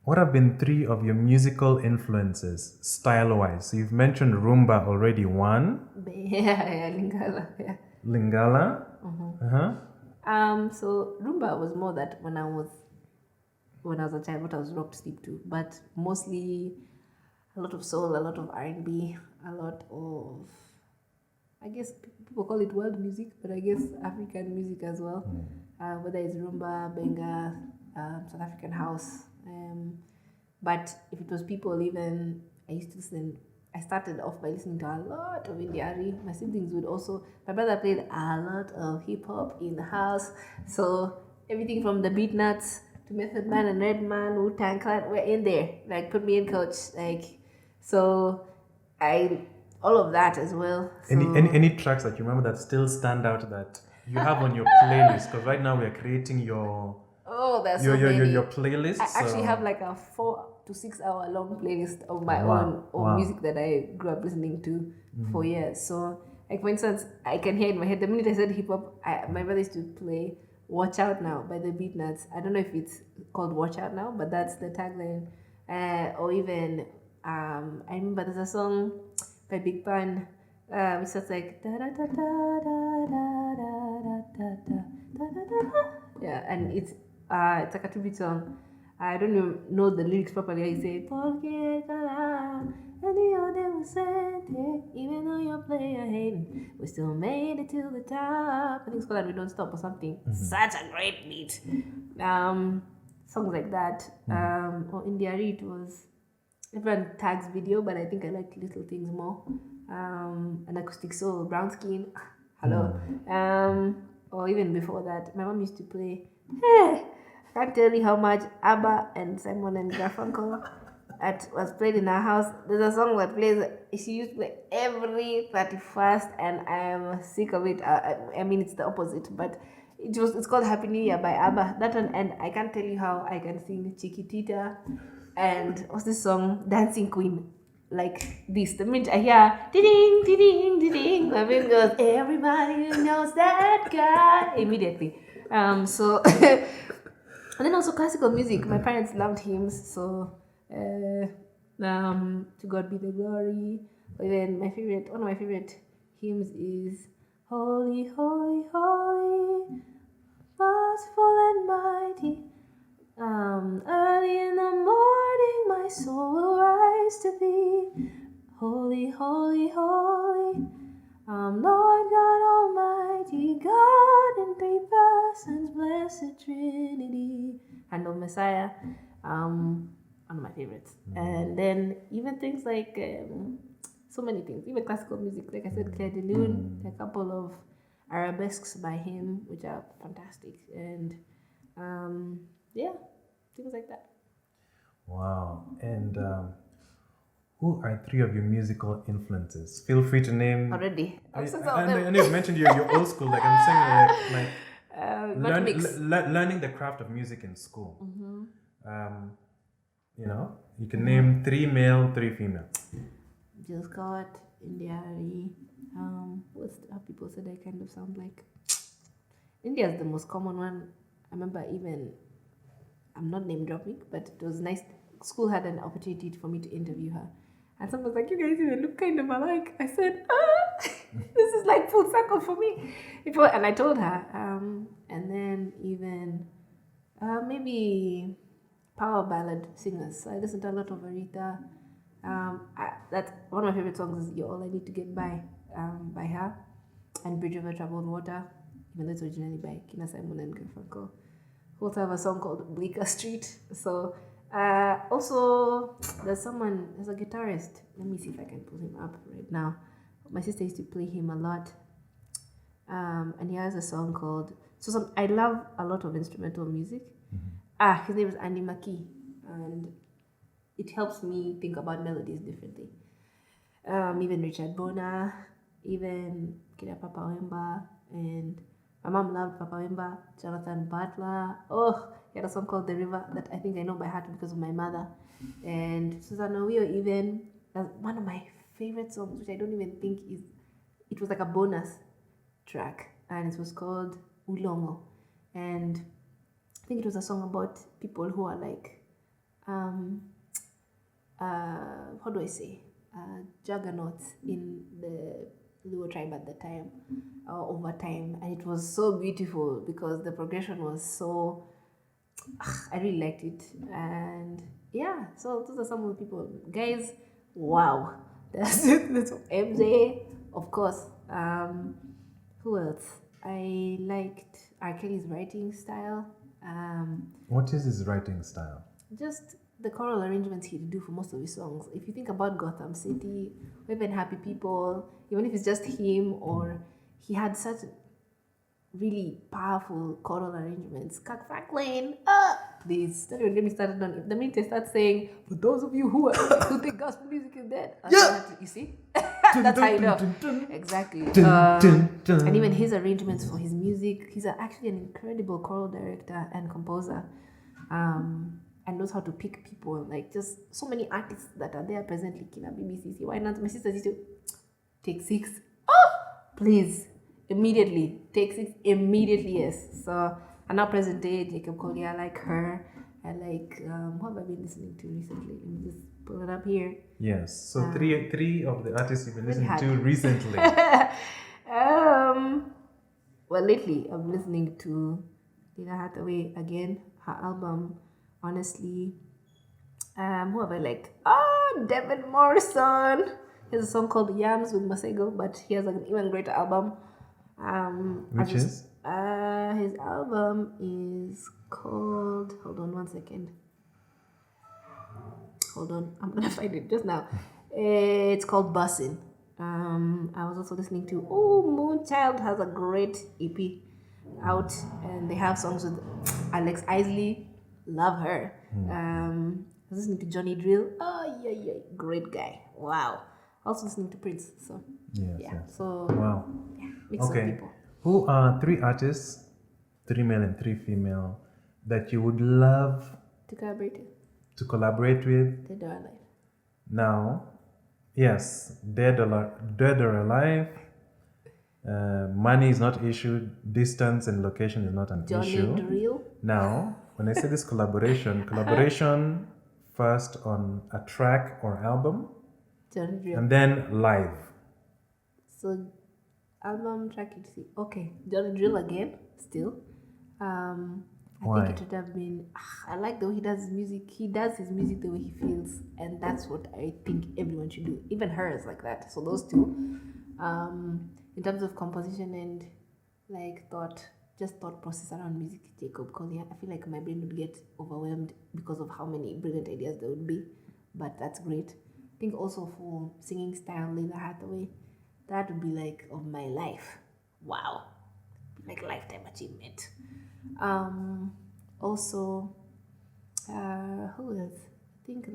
what have been 3 of your musical influences, style-wise? So you've mentioned rumba already, 1. Yeah, Lingala. Yeah. Lingala. So rumba was more that when I was a child, what I was rocked sleep to, but mostly a lot of soul, a lot of R&B, a lot of, I guess people call it world music, but I guess African music as well. Whether it's rumba, benga, South African house. But if it was people, even I started off by listening to a lot of Nderitu. My siblings would also, my brother played a lot of hip hop in the house. So everything from the Beat Nuts to Method Man and Redman, Wu-Tang Clan were in there. Like, put me in, coach. Like, so all of that as well. So, Any tracks that you remember that still stand out that you have on your playlist? Because right now we are creating your playlist. I actually have like a 4 to 6 hour long playlist of my own music that I grew up listening to for years. So, like, for instance, I can hear in my head the minute I said hip hop, my brother used to play "Watch Out Now" by the Beat Nuts. I don't know if it's called "Watch Out Now," but that's the tagline. Or even I remember there's a song by Big Pan, which starts like da da da da da da da da da da. Yeah, and it's like a tribute song. I don't even know the lyrics properly. I say, "Porque cala, even though you're player hating, we still made it to the top." I think it's called "And We Don't Stop" or something. Such a great beat. Songs like that. Or Nderitu was everyone tags video, but I think I like little things more. An acoustic soul, brown skin. Hello. Or even before that, my mom used to play. I can't tell you how much ABBA and Simon and Garfunkel was played in our house. There's a song that plays. She used to play every 31st, and I am sick of it. I mean, it's the opposite, but it's called Happy New Year by ABBA. That one, and I can't tell you how I can sing Chiquitita and what's this song, Dancing Queen, like this. The minute I hear ding ding ding, my brain goes, everybody knows that guy immediately. So and then also classical music. My parents loved hymns, so To God Be the Glory. But then one of my favorite hymns is Holy, Holy, Holy, merciful and mighty. Early in the morning, my soul will rise to thee. Holy, Holy, Holy, Lord God Almighty, God in three persons, blessed Trinity. And of Messiah, one of my favorites. And then even things like so many things, even classical music, like I said, Claire de Lune, a couple of arabesques by him, which are fantastic. And yeah, things like that. Wow. And who are three of your musical influences? Feel free to name. Already. I know you've mentioned you're old school. Like I'm saying, learning the craft of music in school. You can name 3 male, 3 female. Jill Scott, Nderitu. What's how people said I kind of sound like? India is the most common one. I remember even, I'm not name dropping, but it was nice. School had an opportunity for me to interview her. And someone was like, you guys even look kind of alike. I said, this is like full circle for me. And I told her. And then even maybe power ballad singers. So I listened to a lot of Aretha. That's one of my favorite songs is You're All I Need to Get By her. And Bridge Over Troubled Water, even though it's originally by Kina Simon and Garfunkel. We also have a song called Bleecker Street. So also there's a guitarist. Let me see if I can pull him up right now. My sister used to play him a lot. And he has a song called I love a lot of instrumental music. His name is Andy McKee, and it helps me think about melodies differently. Even Richard Bona, even Kida Papa Wemba, and my mom loved Papa Wemba, Jonathan Butler. Oh, he had a song called The River that I think I know by heart because of my mother. And Susanna Wio, even, that's one of my favorite songs, which I don't even think it was like a bonus track, and it was called Ulongo. And I think it was a song about people who are like, how do I say, juggernauts in the Luo tribe at the time, over time. And it was so beautiful because the progression was so, I really liked it. And yeah, so those are some of the people. Guys, wow. That's MJ, of course. Who else? I liked R. Kelly's writing style. What is his writing style? Just the choral arrangements he'd do for most of his songs. If you think about Gotham City, or even Happy People, even if it's just him, or he had such really powerful choral arrangements. Kirk Franklin, please don't even get me started on it. The minute they start saying, for those of you who think gospel music is dead, you see? That's how you know. Exactly. And even his arrangements for his music, he's actually an incredible choral director and composer. And knows how to pick people, like just so many artists that are there presently. Kina BBC, why not? My sister used to take 6. Please, immediately take 6 immediately. Yes. So and now present day, Jacob Collier, I like her. I like what have I been listening to recently? Let me just pull it up here. Yes. So three of the artists you've been listening hard. to recently. Well, lately I'm listening to Lena Hathaway again. Her album, honestly. Who have I liked? Devin Morrison. He has a song called Yams with Masego, but he has an even greater album. Which is? His album is called. Hold on one second. Hold on, I'm gonna find it just now. It's called Bussin'. I was also listening to Moonchild has a great EP out, and they have songs with Alex Isley. Love her. I was listening to Johnny Drill. Great guy. Wow. Also listening to Prince. So Yes. So Wow. mix of Okay. people. Who are 3 artists, 3 male and 3 female, that you would love To collaborate to collaborate with? Dead or Alive. Now, yes, dead or alive. Money is not issued. Distance and location is not an Johnny issue. Drill. Now, when I say this collaboration first on a track or album, Johnny Drill. and then live. So, album track, you see. Okay, Johnny Drill again, still. I Why? think it would have been. I like the way he does his music. He does his music the way he feels, and that's what I think everyone should do. Even her is like that. So those two, in terms of composition and like thought process around music, Jacob Collier. I feel like my brain would get overwhelmed because of how many brilliant ideas there would be, but that's great. I think also for singing style, Lena Hathaway, that would be like of my life. Wow, like lifetime achievement. Also, who else? I think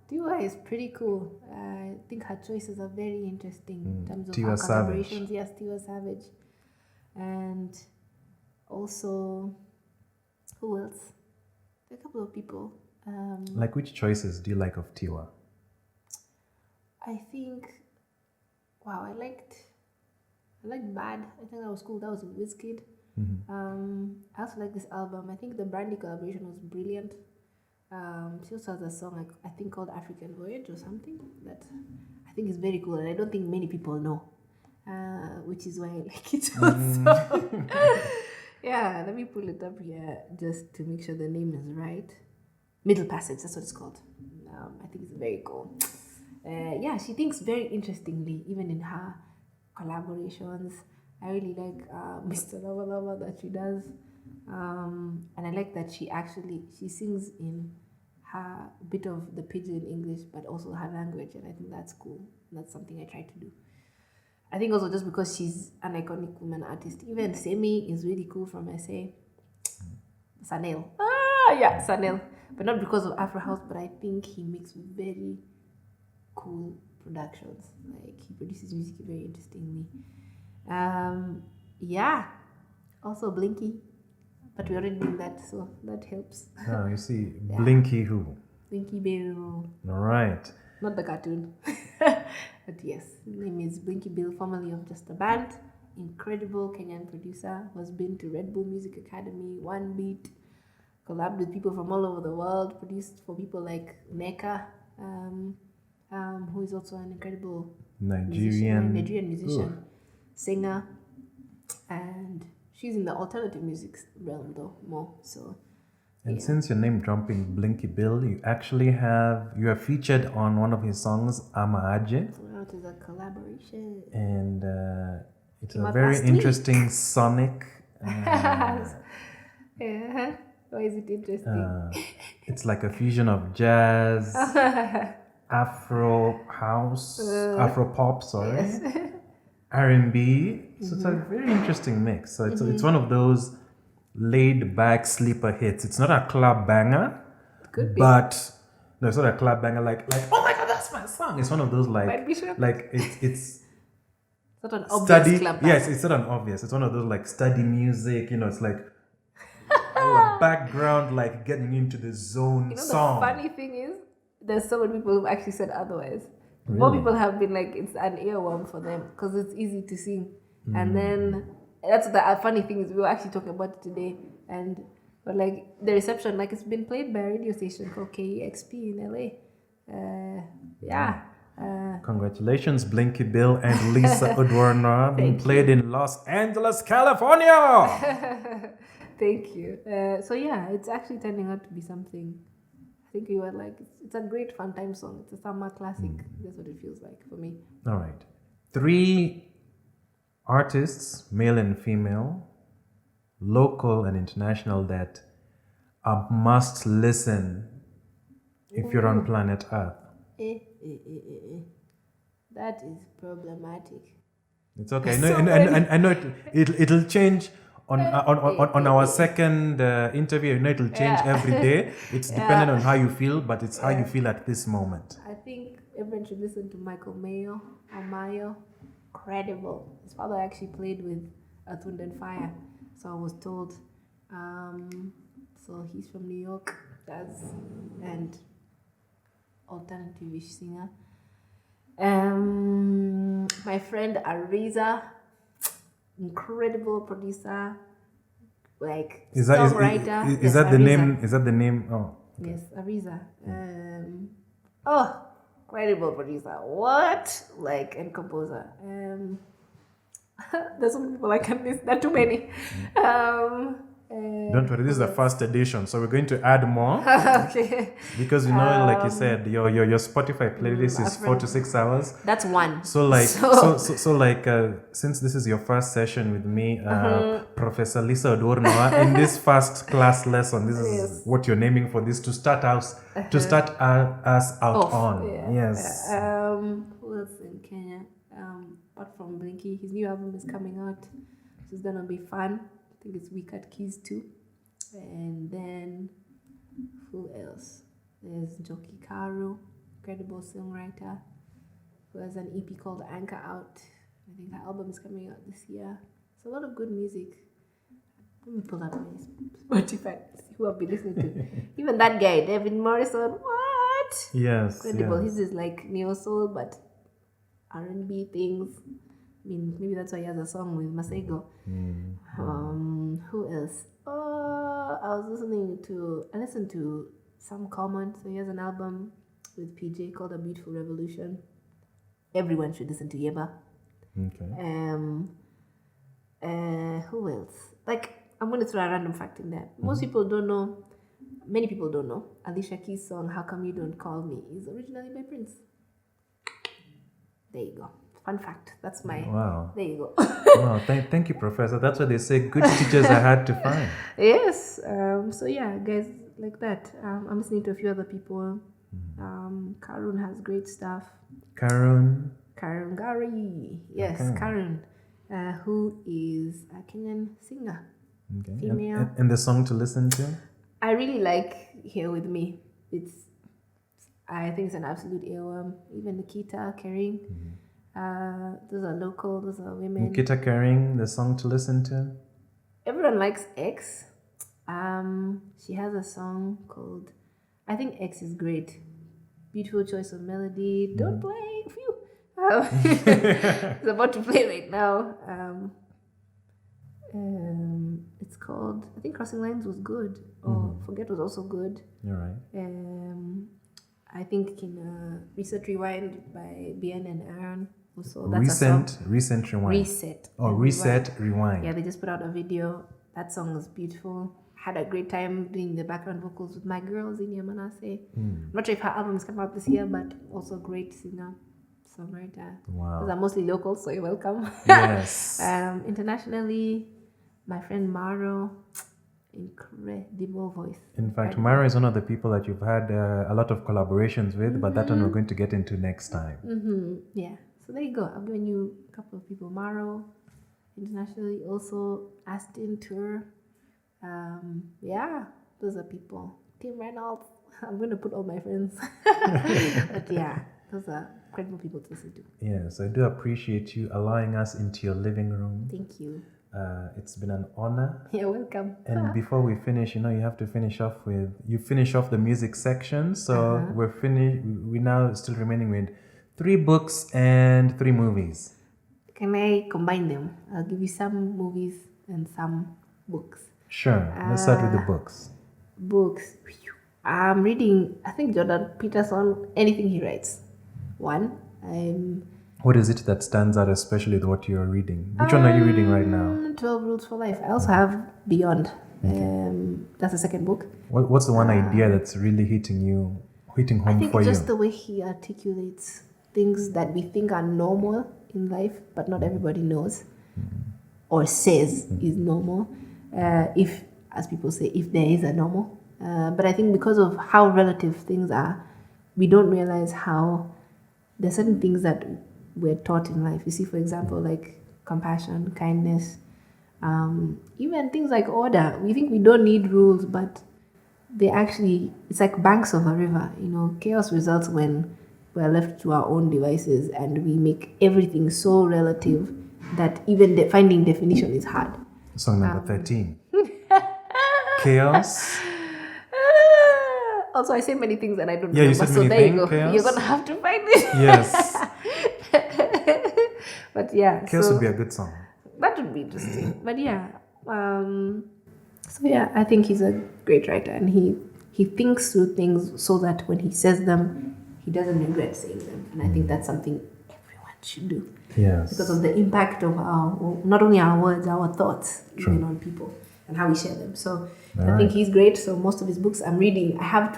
Tiwa is pretty cool. I think her choices are very interesting in terms of Tiwa her Savage. collaborations. Yes, Tiwa Savage. And also, who else? A couple of people. Like, which choices do you like of Tiwa? I think, I liked Bad. I think that was cool. That was a Wizkid. I also like this album. I think the Brandy collaboration was brilliant. She also has a song I think called African Voyage or something that I think is very cool, and I don't think many people know, which is why I like it also. Yeah, let me pull it up here just to make sure the name is right. Middle Passage, that's what it's called. I think it's very cool. She thinks very interestingly, even in her collaborations. I really like Mr. Lava Lava that she does. And I like that she sings in her bit of the pidgin English, but also her language, and I think that's cool. That's something I try to do. I think also just because she's an iconic woman artist. Even Semi is really cool from SA. Sanel. Sanel. But not because of Afro House, but I think he makes very cool productions. Like, he produces music very interestingly. Also Blinky. But we already knew that, so that helps. Oh, you see, Blinky who? Blinky Bill. All right. Not the cartoon. But yes, his name is Blinky Bill, formerly of Just a Band. Incredible Kenyan producer. Was been to Red Bull Music Academy, One Beat. Collabed with people from all over the world. Produced for people like Neka, who is also an incredible Nigerian musician, singer, and she's in the alternative music realm though more. So, and since you're name dropping Blinky Bill, you are featured on one of his songs, Ama Aje. Well, it is a collaboration, and it's Came a out very last week. interesting sonic. Why is it interesting? It's like a fusion of jazz, Afro house, Afro pop, R&B. So it's a very interesting mix. So it's one of those laid back sleeper hits. It's not a club banger, Could be. but no, it's not a club banger like oh my god, that's my song. It's one of those Might be sure. it's Not an obvious study. club. Yes, it's not an obvious. It's one of those like study music. It's like a background, like getting into the zone song. The funny thing is, there's so many people who've actually said otherwise. More people have been like, it's an earworm for them because it's easy to sing. And then that's the funny thing is, we were actually talking about it today, and But like the reception, like it's been played by a radio station called KEXP in LA. Congratulations, Blinky Bill and Lisa Oduor Noah, being played in Los Angeles, California. Thank you. So yeah, it's actually turning out to be something. I think you were like, it's a great fun time song. It's a summer classic. That's what it feels like for me. All right. 3 artists, male and female, local and international, that are must listen if you're on planet Earth. That is problematic. It's okay. I know it'll change on our second interview. I know it'll change every day. It's dependent on how you feel, but it's how you feel at this moment. I think everyone should listen to Michael Mayo. Incredible. His father actually played with Earth, Wind and Fire, so I was told. So he's from New York, jazz and alternative-ish singer. My friend Ariza, incredible producer, like songwriter. Is that the name? Is that the name? Oh, okay. Yes, Ariza. Incredible producer. What? Like, and composer. There's so many people I can't list. There are too many. Don't worry, this is the first edition, so we're going to add more. Okay. Because you know, like you said, your Spotify playlist is 4 to 6 hours. That's one. So since this is your first session with me, Professor Lisa Oduor Noah, in this first class lesson, this is what you're naming for this to start us out on. Yeah. Yes. Who else in Kenya? Apart from Blinky, his new album is coming out, so it's gonna be fun. I think it's We Cut Keys too. And then who else? There's Njoki Karu, incredible songwriter, who has an EP called Anchor Out. I think her album is coming out this year. It's a lot of good music. Let me pull up my Spotify, see who I've been listening to. Even that guy, David Morrison, what? Yes. Incredible. Yes. His is like neo soul, but R&B things. I mean, maybe that's why he has a song with Masego. Who else? I listened to Some Common. So he has an album with PJ called A Beautiful Revolution. Everyone should listen to Yeba. Okay. Who else? Like, I'm going to throw a random fact in there. Most people don't know, many people don't know, Alicia Keys' song, How Come You Don't Call Me, is originally by Prince. There you go. Fun fact. That's my... Wow. There you go. Wow. Thank you, Professor. That's what they say. Good teachers are hard to find. Yes. So yeah, guys, like that. I'm listening to a few other people. Karun has great stuff. Karun Gari. Yes, Okay. Karun. Who is a Kenyan singer. Okay. Female. And the song to listen to? I really like Here With Me. I think it's an absolute earworm. Even Nikita Kering. Those are local, those are women. Nikita Kering, the song to listen to? Everyone likes X. She has a song called, I think X is great. Beautiful choice of melody. Don't play. Phew. It's about to play right now. It's called, I think Crossing Lines was good. Or Forget was also good. You're right. I think in Reset Rewind by Bien and Aaron. Also, that's a song. Recent Rewind. Reset. Oh, Reset Rewind. Yeah, they just put out a video. That song is beautiful. Had a great time doing the background vocals with my girl, Zinia Manasseh. I'm not sure if her album's come out this year, but also great singer, songwriter. Wow. Those are mostly local, so you're welcome. Yes. Internationally, my friend Maro, incredible voice. In fact, Mara is one of the people that you've had a lot of collaborations with, but that one we're going to get into next time. Yeah. So there you go. I've given you a couple of people. Maro, internationally, also Aston Tour. Yeah, those are people. Tim Reynolds. I'm going to put all my friends. But yeah, those are incredible people to listen to. Yes, I do appreciate you allowing us into your living room. Thank you. It's been an honor. You're welcome. And before we finish, you have to finish off the music section. So we're now still remaining with 3 books and 3 movies. Can I combine them? I'll give you some movies and some books. Sure. Let's start with the books. Books. I'm reading, I think, Jordan Peterson, anything he writes. One. What is it that stands out, especially with what you're reading? Which one are you reading right now? 12 Rules for Life. I also have Beyond. That's the second book. What's the one idea that's really hitting home I think for just you? the way he articulates things that we think are normal in life, but not everybody knows or says is normal. If, as people say, if there is a normal. But I think because of how relative things are, we don't realize how there are certain things that we're taught in life. You see, for example, like compassion, kindness, even things like order. We think we don't need rules, but they actually, it's like banks of a river. You know, chaos results when we're left to our own devices and we make everything so relative that even finding definition is hard. Song number 13. Chaos. Also, I say many things and I don't Yeah, you remember, said so many there you things, go. chaos. You're going to have to find it. Yes. But yeah. Chaos so would be a good song. that would be interesting. But yeah. So yeah, I think he's a great writer and he thinks through things so that when he says them, he doesn't regret saying them. And I think that's something everyone should do. Yes. Because of the impact of not only our words, our thoughts, even on people and how we share them. So I think he's great. So most of his books I'm reading, I have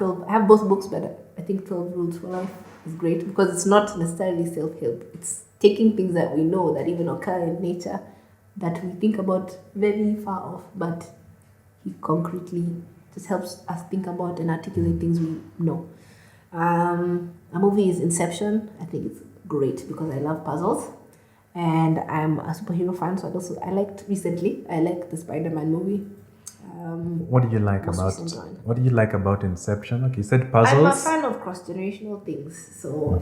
both books, but I think 12 Rules for Life is great because it's not necessarily self-help. It's taking things that we know that even occur in nature that we think about very far off, but he concretely just helps us think about and articulate things we know. A movie is Inception. I think it's great because I love puzzles. And I'm a superhero fan, so I liked the Spider-Man movie. What did you like about Inception? Okay, you said puzzles. I'm a fan of cross-generational things, so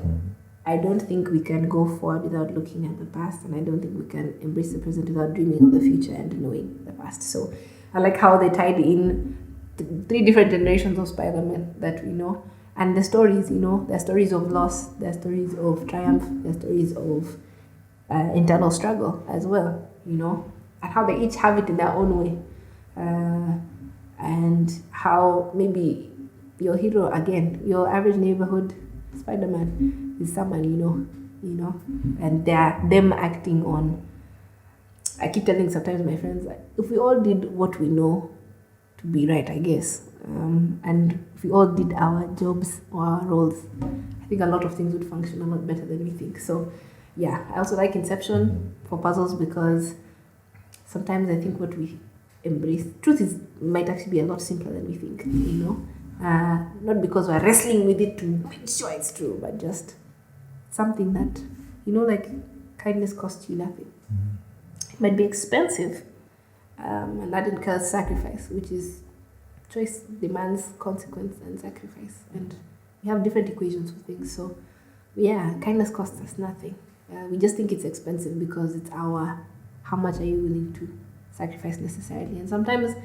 I don't think we can go forward without looking at the past, and I don't think we can embrace the present without dreaming of the future and knowing the past. So I like how they tied in 3 different generations of Spider-Man that we know, and the stories, there are stories of loss, there are stories of triumph, there are stories of internal struggle as well, and how they each have it in their own way. And how maybe your hero, again, your average neighborhood Spider-Man is someone and they're them acting on. I keep telling sometimes my friends, like, if we all did what we know to be right, I guess, and if we all did our jobs or our roles, I think a lot of things would function a lot better than we think. So yeah, I also like Inception for puzzles because sometimes I think what we embrace, truth might actually be a lot simpler than we think, not because we're wrestling with it to make sure it's true, but just something that, like kindness costs you nothing. It might be expensive, and that incurs sacrifice, which is choice demands consequence and sacrifice, and we have different equations for things. So yeah, kindness costs us nothing. We just think it's expensive because it's how much are you willing to sacrifice necessarily. And sometimes,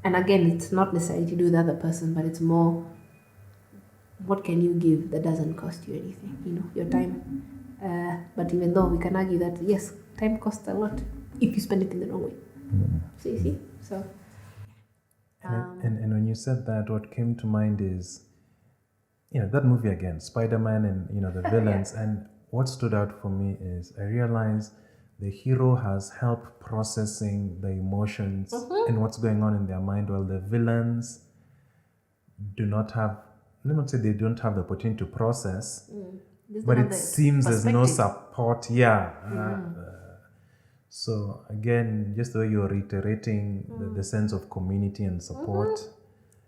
and again, it's not necessarily to do with the other person, but it's more, what can you give that doesn't cost you anything, your time. But even though we can argue that, yes, time costs a lot if you spend it in the wrong way. So you see, so. And when you said that, what came to mind is, that movie again, Spider-Man and, the villains. Yeah. And what stood out for me is I realized the hero has help processing the emotions and what's going on in their mind, while the villains do not have, let me not say they don't have the opportunity to process, but it seems there's no support. So again, just the way you're reiterating the sense of community and support.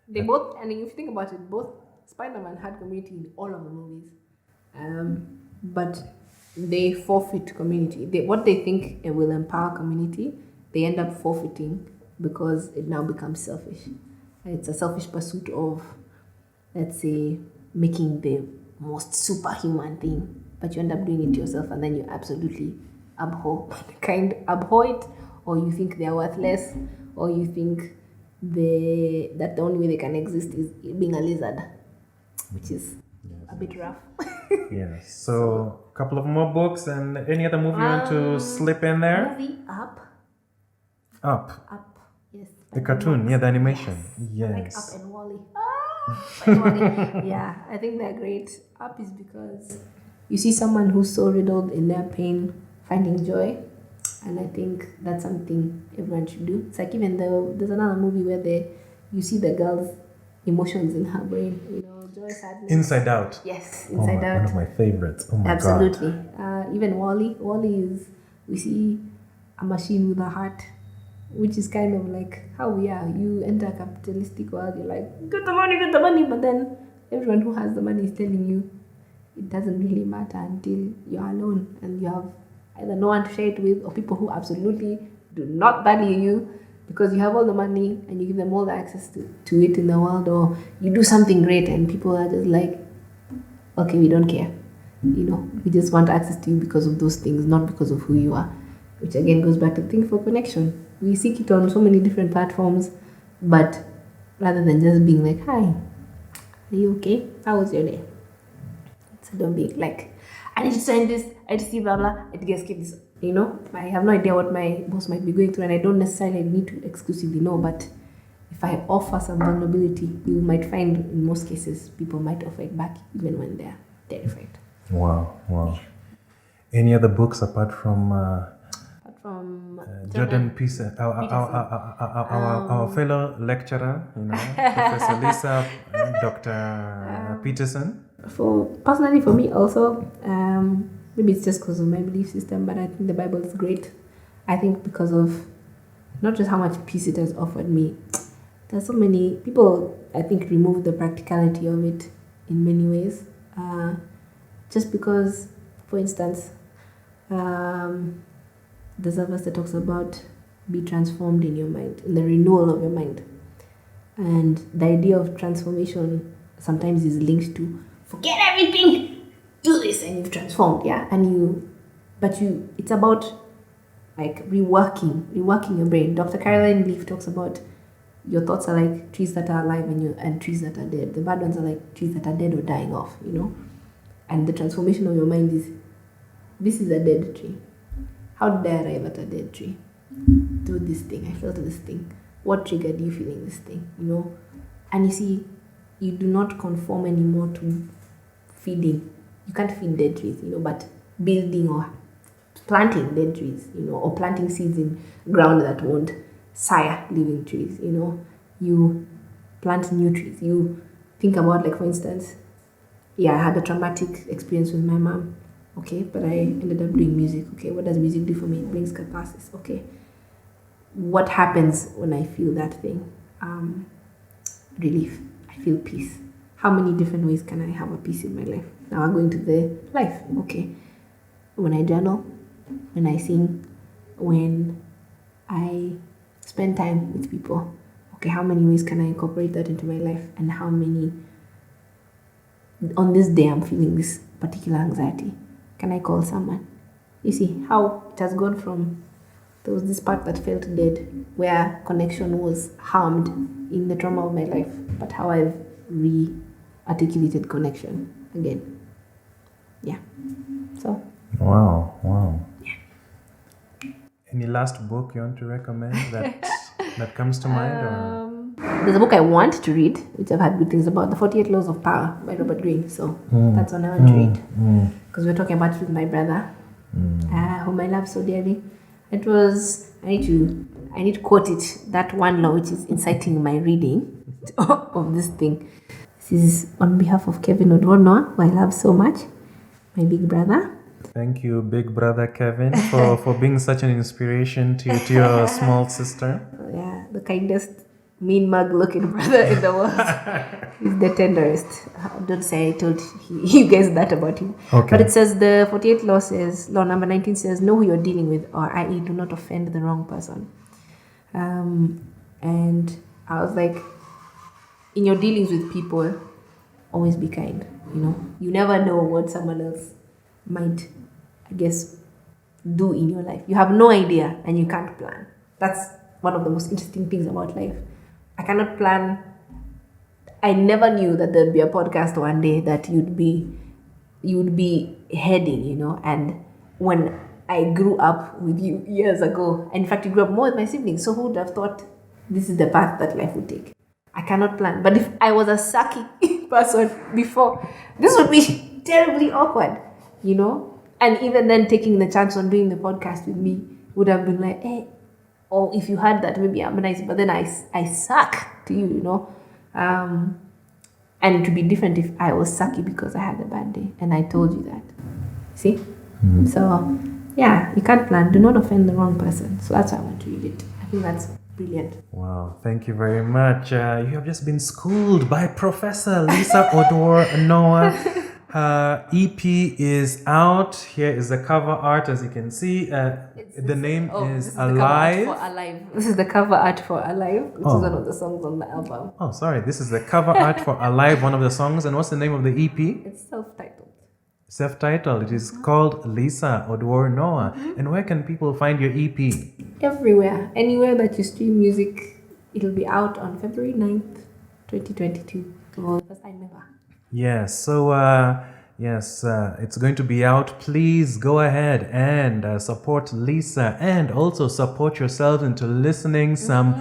They both, and if you think about it, both Spider-Man had community in all of the movies. But they forfeit community. What they think it will empower community, they end up forfeiting because it now becomes selfish. It's a selfish pursuit of, let's say, making the most superhuman thing, but you end up doing it to yourself, and then you absolutely abhor it, or you think they're worthless, or you think that the only way they can exist is being a lizard, which is a bit rough. Yes. So a couple of more books, and any other movie you want to slip in there? Movie Up. Up. Yes. The cartoon, the animation. Like Yes. Up and Wally. And Wally. Yeah, I think they're great. Up is because you see someone who's so riddled in their pain finding joy, and I think that's something everyone should do. It's like even though there's another movie where you see the girl's emotions in her brain, joy, sadness. Inside Out. Yes, Inside Out. One of my favorites. Oh my Absolutely. God. Even Wally. Wally is, we see a machine with a heart, which is kind of like how we are. You enter a capitalistic world, you're like, get the money, but then everyone who has the money is telling you it doesn't really matter until you're alone and you have either no one to share it with or people who absolutely do not value you because you have all the money and you give them all the access to it in the world, or you do something great and people are just like, okay, we don't care. We just want access to you because of those things, not because of who you are. Which again goes back to the thing for connection. We seek it on so many different platforms, but rather than just being like, hi, are you okay? How was your day? So don't be like, I need to send this, I need to see blah blah, I need to get skip this. I have no idea what my boss might be going through, and I don't necessarily need to exclusively know, but if I offer some vulnerability, you might find in most cases people might offer it back even when they're terrified. Wow. Any other books apart from Jordan Peterson, our fellow lecturer, Professor Lisa, Dr. Peterson? Personally, for me also, maybe it's just because of my belief system, but I think the Bible is great. I think because of not just how much peace it has offered me. There's so many people, I think, remove the practicality of it in many ways. Just because, for instance, there's a verse that talks about be transformed in your mind, in the renewal of your mind. And the idea of transformation sometimes is linked to forget everything, do this, and you've transformed, yeah. It's about like reworking your brain. Dr. Caroline Leaf talks about your thoughts are like trees that are alive and trees that are dead. The bad ones are like trees that are dead or dying off, And the transformation of your mind is, this is a dead tree. How did I arrive at a dead tree? Through this thing. I felt this thing. What triggered you feeling this thing? And you see, you do not conform anymore to feeding. You can't feed dead trees, but building or planting dead trees, or planting seeds in ground that won't sire living trees, You plant new trees. You think about, like, for instance, I had a traumatic experience with my mom. Okay, but I ended up doing music. Okay, what does music do for me? It brings catharsis. Okay, what happens when I feel that thing? Relief. I feel peace. How many different ways can I have a peace in my life? Now I'm going to the life. Okay, when I journal, when I sing, when I spend time with people. Okay, how many ways can I incorporate that into my life? And how many, on this day I'm feeling this particular anxiety, can I call someone? You see how it has gone from, there was this part that felt dead, where connection was harmed in the trauma of my life, but how I've re-articulated connection again. Yeah. So. Wow. Yeah. Any last book you want to recommend that comes to mind? Or? There's a book I want to read, which I've had good things about, The 48 Laws of Power by Robert Greene. So that's one I want to read. Because we're talking about it with my brother, whom I love so dearly. It was, I need to quote it, that one law which is inciting my reading of this thing. This is on behalf of Kevin Oduor Noah, who I love so much, my big brother. Thank you, big brother Kevin, for being such an inspiration to your small sister. Yeah, the kindest, mean mug looking brother in the world. He's the tenderest. Don't say I told you guys that about him. Okay. But it says the 48 law says, law number 19 says, know who you're dealing with, or i.e. do not offend the wrong person. And I was like, in your dealings with people, always be kind. You never know what someone else might, do in your life. You have no idea and you can't plan. That's one of the most interesting things about life. I cannot plan. I never knew that there'd be a podcast one day that you'd be heading, and when I grew up with you years ago, and in fact you grew up more with my siblings, so who would have thought this is the path that life would take. I cannot plan. But if I was a sucky person before, this would be terribly awkward, you know? And even then, taking the chance on doing the podcast with me would have been like, hey, or if you had that, maybe I'm nice, but then I suck to you, you know? And it would be different if I was sucky because I had a bad day and I told you that. See? Mm-hmm. So, yeah, you can't plan. Do not offend the wrong person. So that's why I want to read it. I think that's brilliant. Wow, thank you very much. You have just been schooled by Professor Lisa Oduor Noah. Her EP is out. Here is the cover art, as you can see. The name is Alive. This is the cover art for Alive, which is one of the songs on the album. Oh, sorry. This is the cover art for Alive, one of the songs. And what's the name of the EP? It's self-titled. Self-titled. It is called Lisa Oduor Noah. And where can people find your EP? Everywhere. Anywhere that you stream music. It'll be out on February 9th, 2022. So first time ever. Yes. So, it's going to be out. Please go ahead and support Lisa and also support yourselves into listening some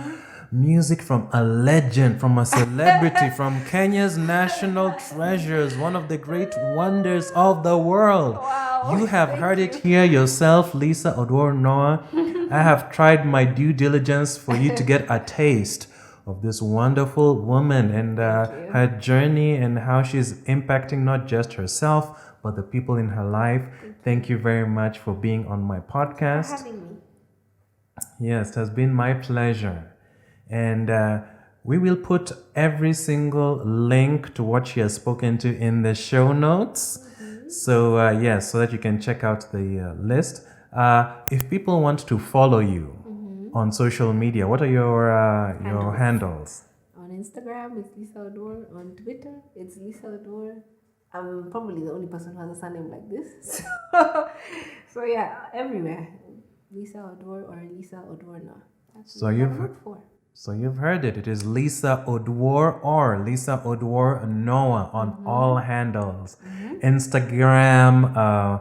music from a legend, from a celebrity, from Kenya's national treasures, one of the great wonders of the world. Wow. You have heard it here yourself, Lisa Oduor Noah. I have tried my due diligence for you to get a taste of this wonderful woman and her journey and how she's impacting not just herself, but the people in her life. Thank you very much for being on my podcast. For having me. Yes, it has been my pleasure. And we will put every single link to what she has spoken to in the show notes. So, so that you can check out the list. If people want to follow you on social media, what are your handles? On Instagram, it's Lisa Oduor. On Twitter, it's Lisa Oduor. I'm probably the only person who has a surname like this. So yeah, everywhere. Lisa Oduor or Lisa Oduor Noah. So you've heard it. It is Lisa Oduor or Lisa Oduor Noah on all handles. Instagram,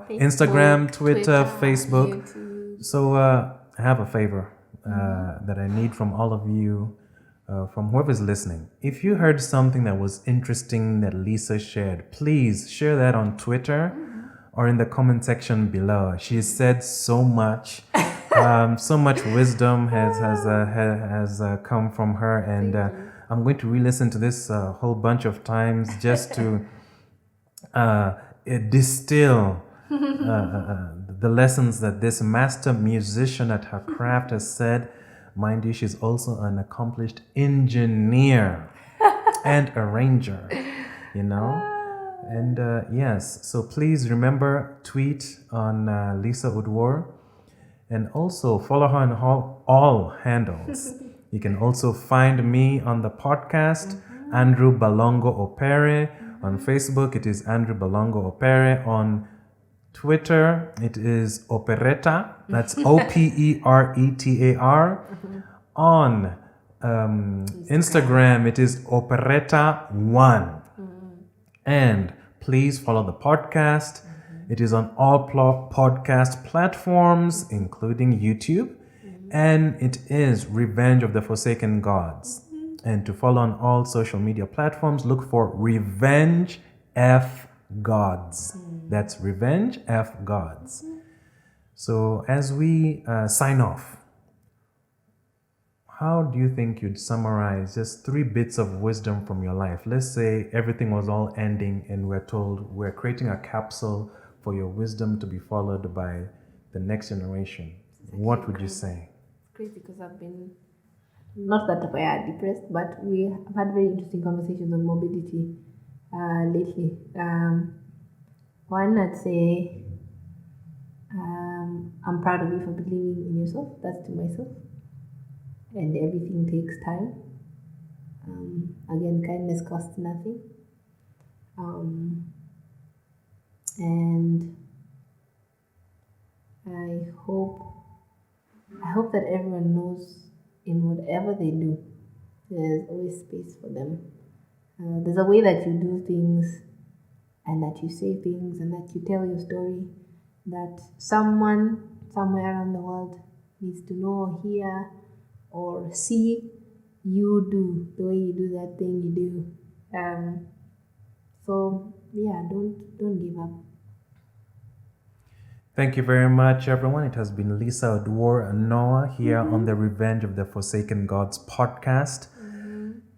Facebook, Twitter, Facebook. YouTube. So I have a favor that I need from all of you, from whoever's listening. If you heard something that was interesting that Lisa shared, please share that on Twitter or in the comment section below. She said so much. So much wisdom has come from her, and I'm going to re-listen to this a whole bunch of times just to distill the lessons that this master musician at her craft has said. Mind you, she's also an accomplished engineer and arranger, you know. And so please remember, tweet on Lisa Oduor. And also follow her on all handles. You can also find me on the podcast, Andrew Balongo Opere. On Facebook, it is Andrew Balongo Opere. On Twitter, it is Opereta. That's Operetar. On Instagram, it is Opereta1. And please follow the podcast. It is on all podcast platforms, including YouTube. And it is Revenge of the Forsaken Gods. And to follow on all social media platforms, look for Revenge F Gods. That's Revenge F Gods. So as we sign off, how do you think you'd summarize just 3 bits of wisdom from your life? Let's say everything was all ending and we're told we're creating a capsule for your wisdom to be followed by the next generation. What would you say? It's great because I've been, not that we are depressed, but we have had very interesting conversations on mobility lately. One, I'd say I'm proud of you for believing in yourself. That's to myself. And everything takes time. Again, kindness costs nothing. And I hope that everyone knows in whatever they do, there's always space for them. There's a way that you do things and that you say things and that you tell your story that someone somewhere around the world needs to know or hear or see, you do, the way you do that thing you do. So yeah, don't give up. Thank you very much, everyone. It has been Lisa Oduor Noah here on the Revenge of the Forsaken Gods podcast.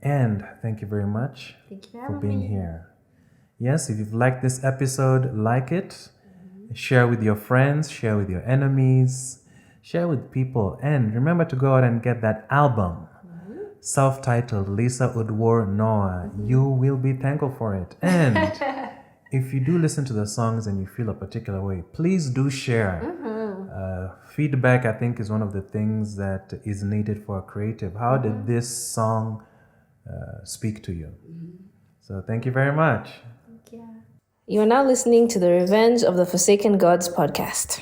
And thank you very much for being here. Yes, if you've liked this episode, like it, share with your friends, share with your enemies, share with people, and remember to go out and get that album, self-titled Lisa Oduor Noah. You will be thankful for it. And if you do listen to the songs and you feel a particular way, please do share. Feedback, I think, is one of the things that is needed for a creative. How did this song speak to you? So thank you very much. You are now listening to the Revenge of the Forsaken Gods podcast.